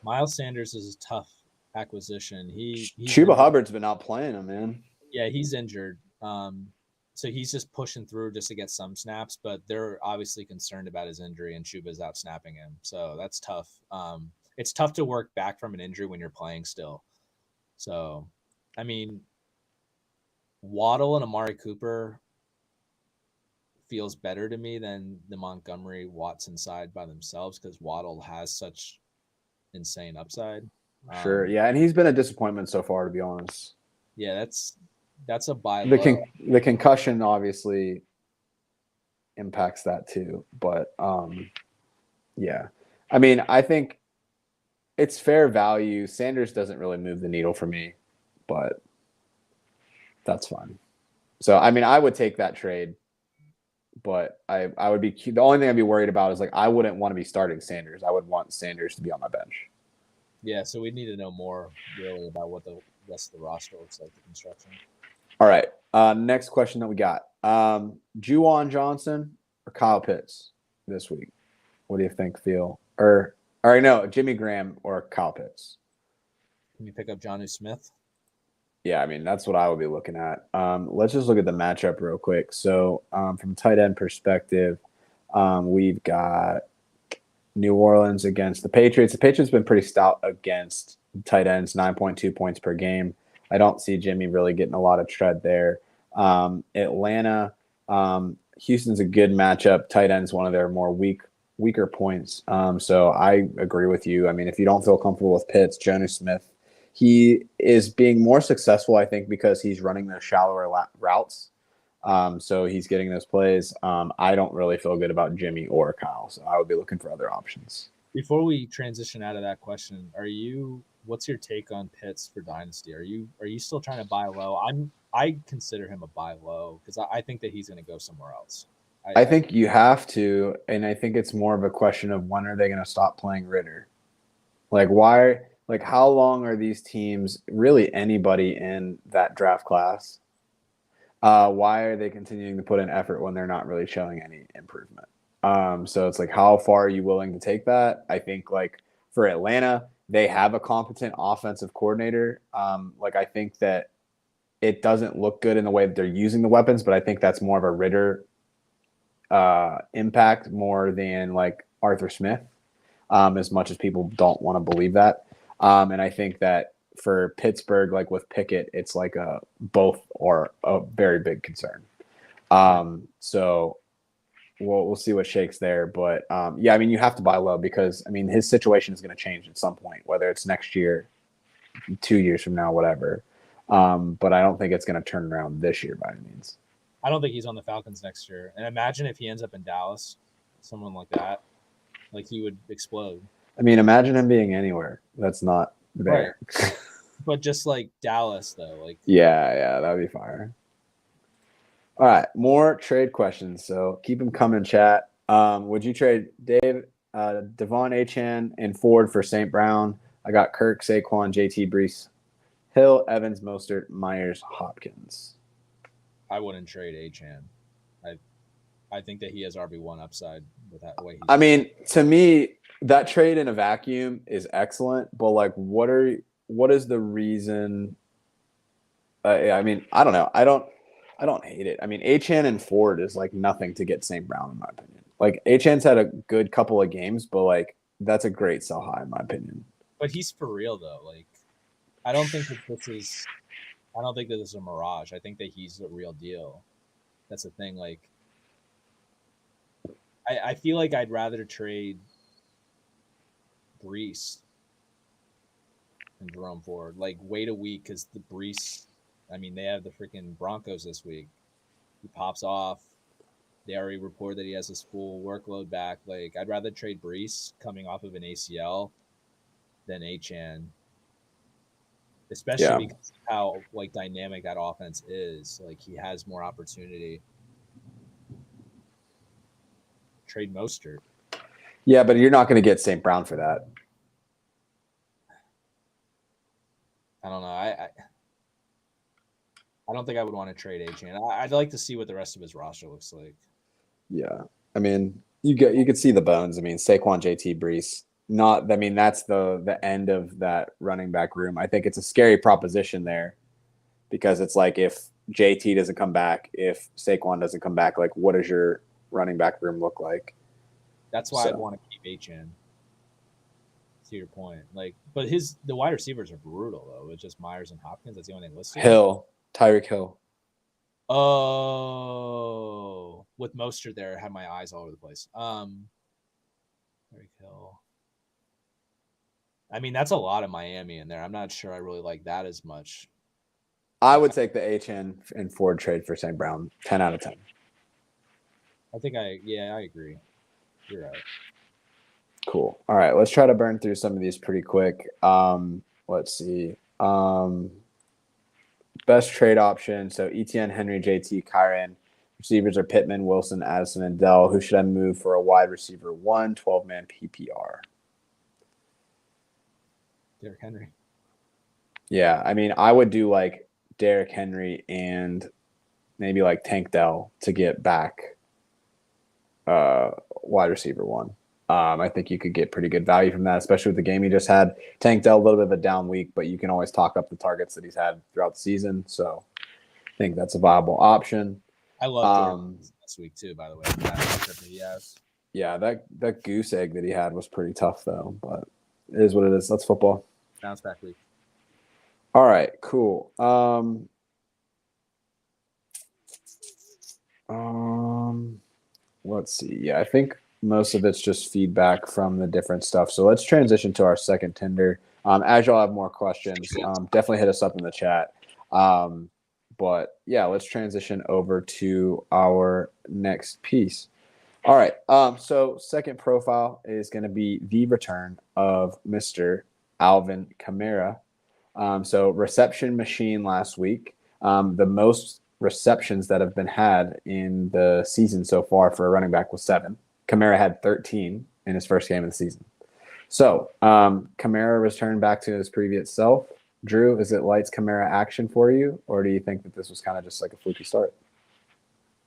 Miles Sanders is a tough acquisition. He's Chuba Hubbard's been out playing him, man. Yeah, he's injured. So he's just pushing through just to get some snaps, but they're obviously concerned about his injury, and Chuba's out snapping him. So that's tough. It's tough to work back from an injury when you're playing still. So, I mean, Waddle and Amari Cooper feels better to me than the Montgomery Watson side by themselves because Waddle has such insane upside. Sure, yeah, and he's been a disappointment so far, to be honest. Yeah, that's a buy. The concussion obviously impacts that too, but yeah, I mean, I think it's fair value. Sanders doesn't really move the needle for me, but that's fine. So, I mean, I would take that trade, but I would be the only thing I'd be worried about is like I wouldn't want to be starting Sanders. I would want Sanders to be on my bench. Yeah, so we need to know more really about what the rest of the roster looks like, the construction. All right. Next question that we got. Juwan Johnson or Kyle Pitts this week? What do you think, Phil? Or no, Jimmy Graham or Kyle Pitts? Can you pick up Jonnu Smith? Yeah, I mean, that's what I would be looking at. Let's just look at the matchup real quick. So from tight end perspective, we've got New Orleans against the Patriots. The Patriots have been pretty stout against tight ends, 9.2 points per game. I don't see Jimmy really getting a lot of tread there. Atlanta, Houston's a good matchup. Tight end's one of their more weaker points. So I agree with you. I mean, if you don't feel comfortable with Pitts, Jonnu Smith, he is being more successful, I think, because he's running the shallower routes. So he's getting those plays. I don't really feel good about Jimmy or Kyle, so I would be looking for other options. Before we transition out of that question, what's your take on Pitts for Dynasty? Are you still trying to buy low? I consider him a buy low because I think that he's going to go somewhere else. I think you have to, and I think it's more of a question of when are they going to stop playing Ritter? Like why? Like how long are these teams, really anybody in that draft class? Why are they continuing to put in effort when they're not really showing any improvement? So it's like, how far are you willing to take that? I think like for Atlanta, they have a competent offensive coordinator. Like I think that it doesn't look good in the way that they're using the weapons, but I think that's more of a Ritter impact more than like Arthur Smith, as much as people don't want to believe that. And I think that for Pittsburgh, like with Pickett, it's like both are a very big concern. So we'll see what shakes there. But yeah, I mean, you have to buy low because I mean, his situation is going to change at some point, whether it's next year, 2 years from now, whatever. But I don't think it's going to turn around this year by any means. I don't think he's on the Falcons next year. And imagine if he ends up in Dallas, someone like that, like he would explode. I mean, imagine him being anywhere that's not there. Right. But just like Dallas, though, like yeah, that'd be fire. All right, more trade questions. So keep them coming, chat. Would you trade Devon Achane and Ford for St. Brown? I got Kirk, Saquon, JT, Brees, Hill, Evans, Mostert, Myers, Hopkins. I wouldn't trade Achane. I think that he has RB1 upside with that way. I mean, to me, that trade in a vacuum is excellent, but like, what is the reason? I mean, I don't know. I don't hate it. I mean, Achane and Ford is like nothing to get St. Brown in my opinion. Like Achane's had a good couple of games, but like that's a great sell high in my opinion. But he's for real though. Like, I don't think that this is a mirage. I think that he's a real deal. That's the thing. Like, I feel like I'd rather trade Brees and Jerome Ford. Like, wait a week because the Brees. I mean, they have the freaking Broncos this week. He pops off. They already report that he has his full workload back. Like, I'd rather trade Brees coming off of an ACL than Achane, especially because of how like dynamic that offense is. Like, he has more opportunity. Trade Mostert. Yeah, but you're not going to get St. Brown for that. I don't know. I don't think I would want to trade Achane. I'd like to see what the rest of his roster looks like. Yeah, I mean, you could see the bones. I mean, Saquon, JT, Brees. Not. I mean, that's the end of that running back room. I think it's a scary proposition there because it's like if JT doesn't come back, if Saquon doesn't come back, like what does your running back room look like? That's why I'd want to keep Achane. To your point, like, but the wide receivers are brutal though. It's just Myers and Hopkins. That's the only thing listed. Hill, Tyreek Hill. Oh, with Mostert there, I had my eyes all over the place. Tyreek Hill. I mean, that's a lot of Miami in there. I'm not sure I really like that as much. I would take the Achane and Ford trade for St. Brown. 10 out of 10. I agree. You're right. Cool. All right, let's try to burn through some of these pretty quick. Let's see. Best trade option. So ETN, Henry, JT, Kyren. Receivers are Pittman, Wilson, Addison, and Dell. Who should I move for a wide receiver 1, 12-man PPR? Derrick Henry. Yeah, I mean, I would do like Derrick Henry and maybe like Tank Dell to get back wide receiver 1. I think you could get pretty good value from that, especially with the game he just had. Tank Dell, a little bit of a down week, but you can always talk up the targets that he's had throughout the season. So I think that's a viable option. I love Jordan this week too, by the way. That he has. Yeah, that goose egg that he had was pretty tough though, but it is what it is. That's football. Bounce back week. All right, cool. Let's see. Yeah, I think most of it's just feedback from the different stuff. So let's transition to our second Tinder. As y'all have more questions, definitely hit us up in the chat. But yeah, let's transition over to our next piece. All right. So second profile is going to be the return of Mr. Alvin Kamara. So reception machine last week. The most receptions that have been had in the season so far for a running back was 7. Kamara had 13 in his first game of the season. So Kamara returned back to his previous self. Drew, is it lights Kamara action for you, or do you think that this was kind of just like a fluky start?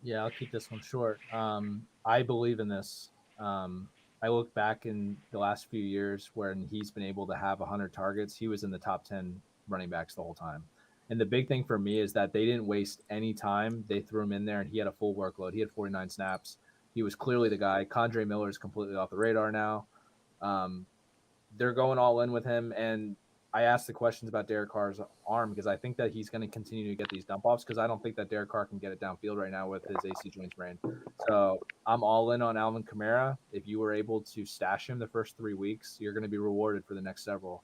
Yeah, I'll keep this one short. I believe in this. I look back in the last few years when he's been able to have 100 targets. He was in the top 10 running backs the whole time. And the big thing for me is that they didn't waste any time. They threw him in there, and he had a full workload. He had 49 snaps. He was clearly the guy. Condre Miller is completely off the radar now. They're going all in with him, and I asked the questions about Derek Carr's arm because I think that he's going to continue to get these dump offs because I don't think that Derek Carr can get it downfield right now with his AC joint sprain. So I'm all in on Alvin Kamara. If you were able to stash him the first 3 weeks, you're going to be rewarded for the next several.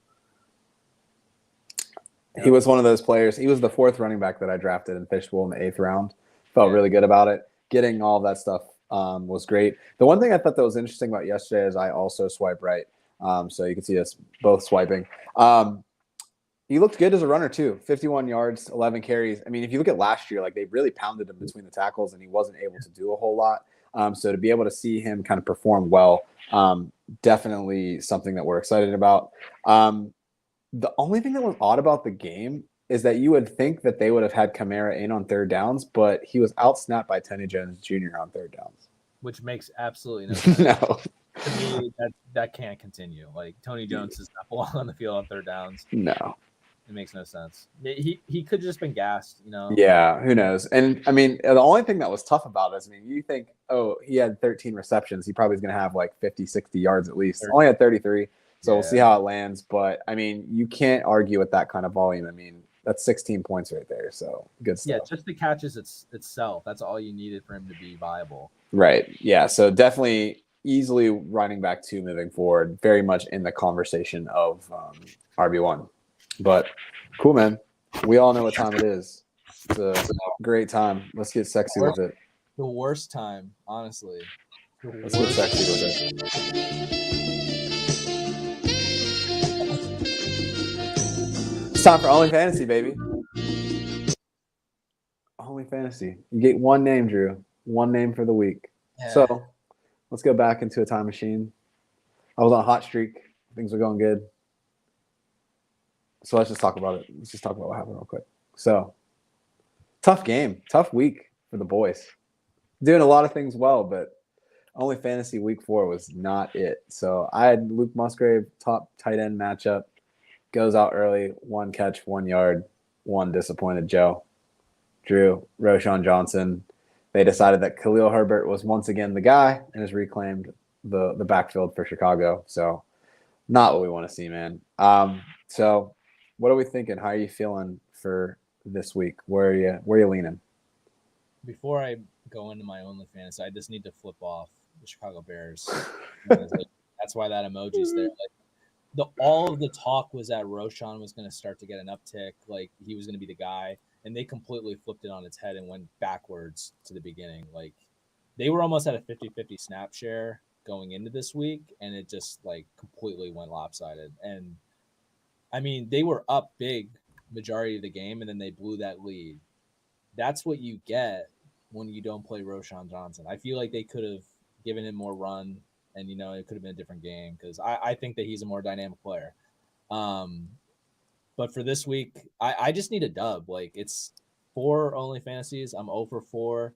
He was one of those players. He was the 4th running back that I drafted in Fishbowl in the 8th round. Felt really good about it. Getting all that stuff was great. The one thing I thought that was interesting about yesterday is I also swipe right. So you can see us both swiping. He looked good as a runner too. 51 yards, 11 carries. I mean, if you look at last year, like they really pounded him between the tackles and he wasn't able to do a whole lot. So to be able to see him kind of perform well, definitely something that we're excited about. The only thing that was odd about the game is that you would think that they would have had Kamara in on third downs, but he was outsnapped by Tony Jones Jr. on third downs. Which makes absolutely no sense. No. To me, that can't continue. Like Tony Jones does not belong on the field on third downs. No. It makes no sense. He could have just been gassed, Yeah, who knows? And I mean, the only thing that was tough about it is, I mean, you think, oh, he had 13 receptions. He probably is going to have like 50, 60 yards at least. 30. Only had 33. So Yeah. we'll see how it lands. But I mean, you can't argue with that kind of volume. I mean, that's 16 points right there. So good stuff. Yeah, just the catches itself. That's all you needed for him to be viable. Right. Yeah. So definitely easily running back 2 moving forward. Very much in the conversation of RB1. But cool, man. We all know what time it is. It's a great time. Let's get sexy with it. The worst time, honestly. Let's get sexy with it. It's time for OnlyFantasy, baby. OnlyFantasy. You get one name, Drew. One name for the week. Yeah. So let's go back into a time machine. I was on a hot streak. Things were going good. So let's just talk about it. Let's just talk about what happened real quick. So, tough game. Tough week for the boys. Doing a lot of things well, but OnlyFantasy week 4 was not it. So, I had Luke Musgrave, top tight end matchup. Goes out early. 1 catch, 1 yard. 1 disappointed Joe. Drew, Roshan Johnson. They decided that Khalil Herbert was once again the guy and has reclaimed the backfield for Chicago. So, not what we want to see, man. So, what are we thinking? How are you feeling for this week? Where are you leaning? Before I go into my OnlyFantasy, I just need to flip off the Chicago Bears. That's why that emoji's there. Like all of the talk was that Roshan was going to start to get an uptick, like he was going to be the guy, and they completely flipped it on its head and went backwards to the beginning. Like they were almost at a 50-50 snap share going into this week, and it just like completely went lopsided. And I mean, they were up big majority of the game, and then they blew that lead. That's what you get when you don't play Roshan Johnson. I feel like they could have given him more run, and, it could have been a different game because I think that he's a more dynamic player. But for this week, I just need a dub. Like, it's 4 OnlyFantasies. I'm 0 for 4.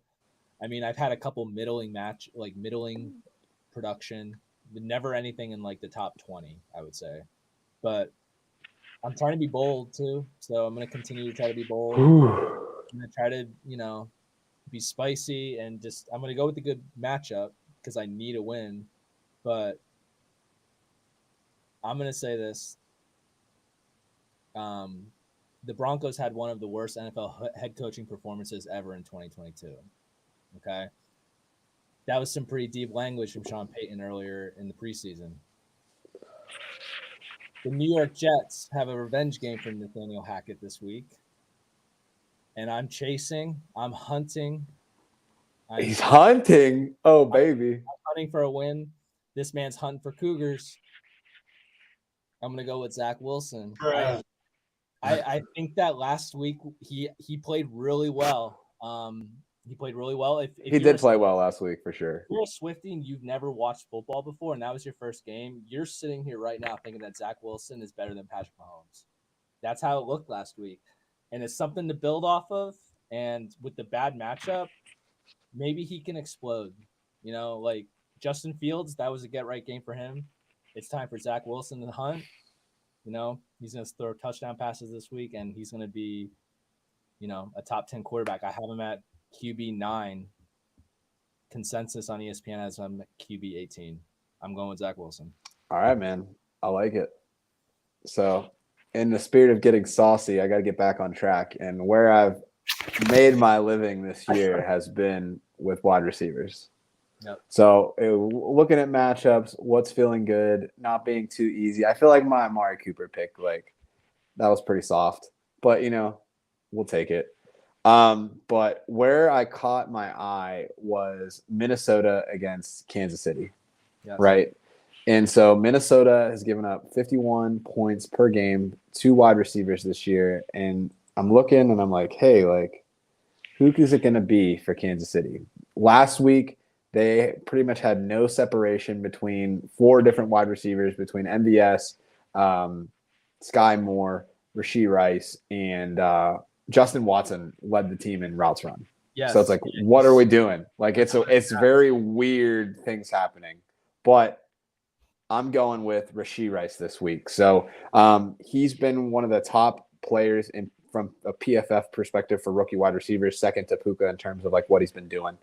I mean, I've had a couple middling production, but never anything in, like, the top 20, I would say. But I'm trying to be bold too, so I'm going to continue to try to be bold. I'm going to try to, be spicy and I'm going to go with the good matchup because I need a win. But I'm going to say this. The Broncos had one of the worst NFL head coaching performances ever in 2022. Okay? That was some pretty deep language from Sean Payton earlier in the preseason. The New York Jets have a revenge game for Nathaniel Hackett this week. And I'm chasing. I'm hunting. He's hunting. Oh, baby. I'm hunting for a win. This man's hunting for Cougars. I'm going to go with Zach Wilson. I think that last week he played really well. He played really well. If he did play well last week for sure. If you're a Swiftie and you've never watched football before and that was your first game, you're sitting here right now thinking that Zach Wilson is better than Patrick Mahomes. That's how it looked last week. And it's something to build off of. And with the bad matchup, maybe he can explode. Like Justin Fields, that was a get-right game for him. It's time for Zach Wilson to hunt. He's going to throw touchdown passes this week, and he's going to be, a top 10 quarterback. I have him at QB 9. Consensus on ESPN has him at QB 18. I'm going with Zach Wilson. All right, man. I like it. So, in the spirit of getting saucy, I got to get back on track. And where I've made my living this year has been with wide receivers. Yep. So, looking at matchups, what's feeling good, not being too easy. I feel like my Amari Cooper pick, that was pretty soft. But, we'll take it. But where I caught my eye was Minnesota against Kansas City. Yes. Right? And so Minnesota has given up 51 points per game, 2 wide receivers this year. And I'm looking and I'm like, hey, who is it going to be for Kansas City? Last week, they pretty much had no separation between 4 different wide receivers, between MVS, Sky Moore, Rashee Rice, and Justin Watson led the team in routes run. Yes. So it's like, what are we doing? Like, it's very weird things happening. But I'm going with Rashee Rice this week. So he's been one of the top players from a PFF perspective for rookie wide receivers, second to Puka in terms of like what he's been doing.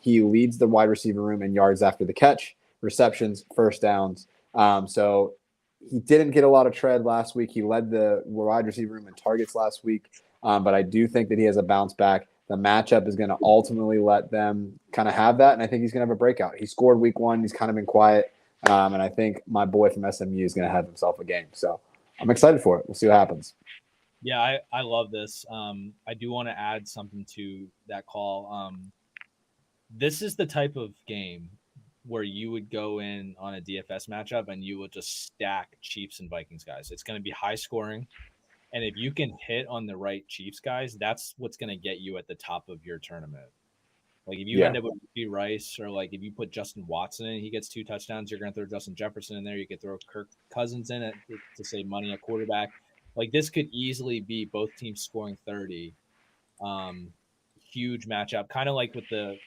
He leads the wide receiver room in yards after the catch, receptions, first downs. So he didn't get a lot of tread last week. He led the wide receiver room in targets last week. But I do think that he has a bounce back. The matchup is going to ultimately let them kind of have that. And I think he's going to have a breakout. He scored week 1. He's kind of been quiet. And I think my boy from SMU is going to have himself a game. So I'm excited for it. We'll see what happens. Yeah, I love this. I do want to add something to that call. This is the type of game where you would go in on a DFS matchup and you would just stack Chiefs and Vikings guys. It's going to be high scoring. And if you can hit on the right Chiefs guys, that's what's going to get you at the top of your tournament. Like if you end up with Rashee Rice, or like if you put Justin Watson in, he gets 2 touchdowns. You're going to throw Justin Jefferson in there. You could throw Kirk Cousins in it to save money at quarterback. Like this could easily be both teams scoring 30. Huge matchup, kind of like with the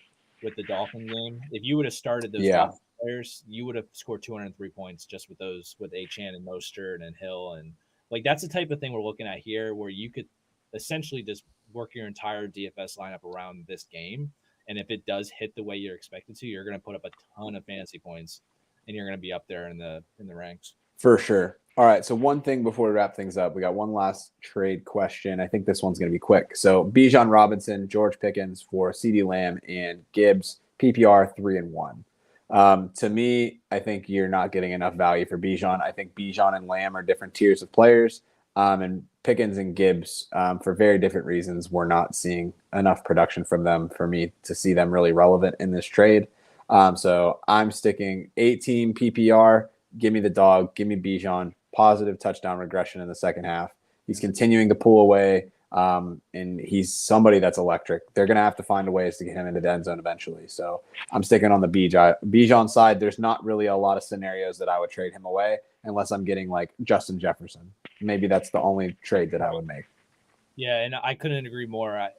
Dolphin game. If you would have started those Dolphin players, you would have scored 203 points just with those, with Achane and Mostert and Hill. And like that's the type of thing we're looking at here, where you could essentially just work your entire DFS lineup around this game. And if it does hit the way you're expected to, you're going to put up a ton of fantasy points, and you're going to be up there in the ranks. For sure. All right. So one thing before we wrap things up, we got one last trade question. I think this one's going to be quick. So Bijan Robinson, George Pickens for CeeDee Lamb and Gibbs, PPR 3-1. To me, I think you're not getting enough value for Bijan. I think Bijan and Lamb are different tiers of players. And Pickens and Gibbs, for very different reasons, we're not seeing enough production from them for me to see them really relevant in this trade. So I'm sticking 8-team PPR. Give me the dog. Give me Bijan. Positive touchdown regression in the second half. He's continuing to pull away, and he's somebody that's electric. They're going to have to find ways to get him into the end zone eventually. So I'm sticking on the Bijan side. There's not really a lot of scenarios that I would trade him away unless I'm getting like Justin Jefferson. Maybe that's the only trade that I would make. Yeah, and I couldn't agree more.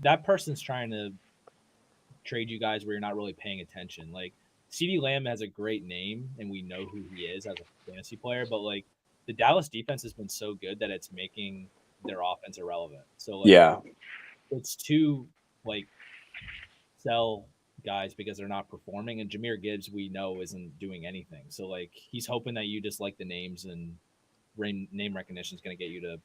That person's trying to trade you guys where you're not really paying attention. Like CeeDee Lamb has a great name, and we know who he is as a fantasy player, but like the Dallas defense has been so good that it's making their offense irrelevant. So like, it's too like sell guys because they're not performing, and Jahmyr Gibbs we know isn't doing anything. So like he's hoping that you just like the names, and name recognition is going to get you to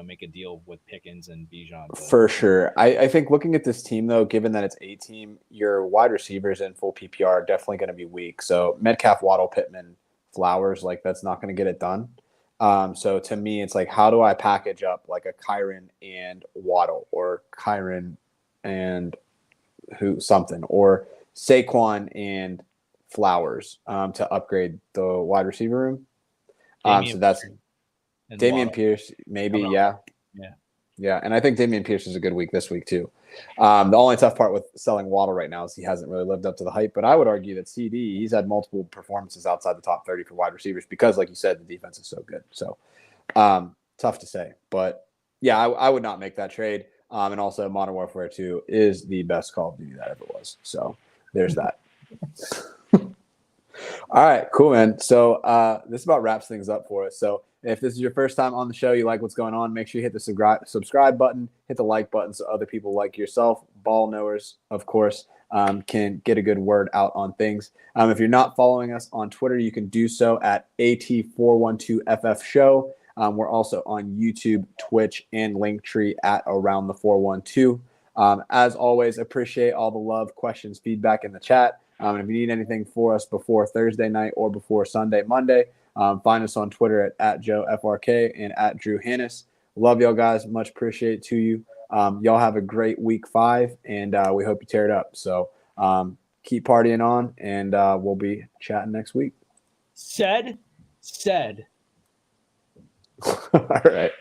make a deal with Pickens and Bijan. For sure. I think looking at this team, though, given that it's a team, your wide receivers in full PPR are definitely going to be weak. So Metcalf, Waddle, Pittman, Flowers, like that's not going to get it done. So to me, it's like, how do I package up like a Kyron and Waddle, or Kyron and something, or Saquon and Flowers to upgrade the wide receiver room? So that's Dameon Pierce, maybe, yeah. And I think Dameon Pierce is a good week this week too. The only tough part with selling Waddle right now is he hasn't really lived up to the hype. But I would argue that CD, he's had multiple performances outside the top 30 for wide receivers because, like you said, the defense is so good. So tough to say. But yeah, I would not make that trade. And also, Modern Warfare 2 is the best Call of Duty that ever was. So there's that. All right, cool, man. So this about wraps things up for us. So if this is your first time on the show, you like what's going on, make sure you hit the subscribe button, hit the like button so other people like yourself, ball knowers, of course, can get a good word out on things. If you're not following us on Twitter, you can do so at AT412FF Show. We're also on YouTube, Twitch, and Linktree at Around the 412. As always, appreciate all the love, questions, feedback in the chat. And if you need anything for us before Thursday night or before Monday, find us on Twitter at JoeFRK and at Drew Hannis. Love y'all guys. Much appreciate to you. Y'all have a great week 5, and we hope you tear it up. So keep partying on, and we'll be chatting next week. Said. All right.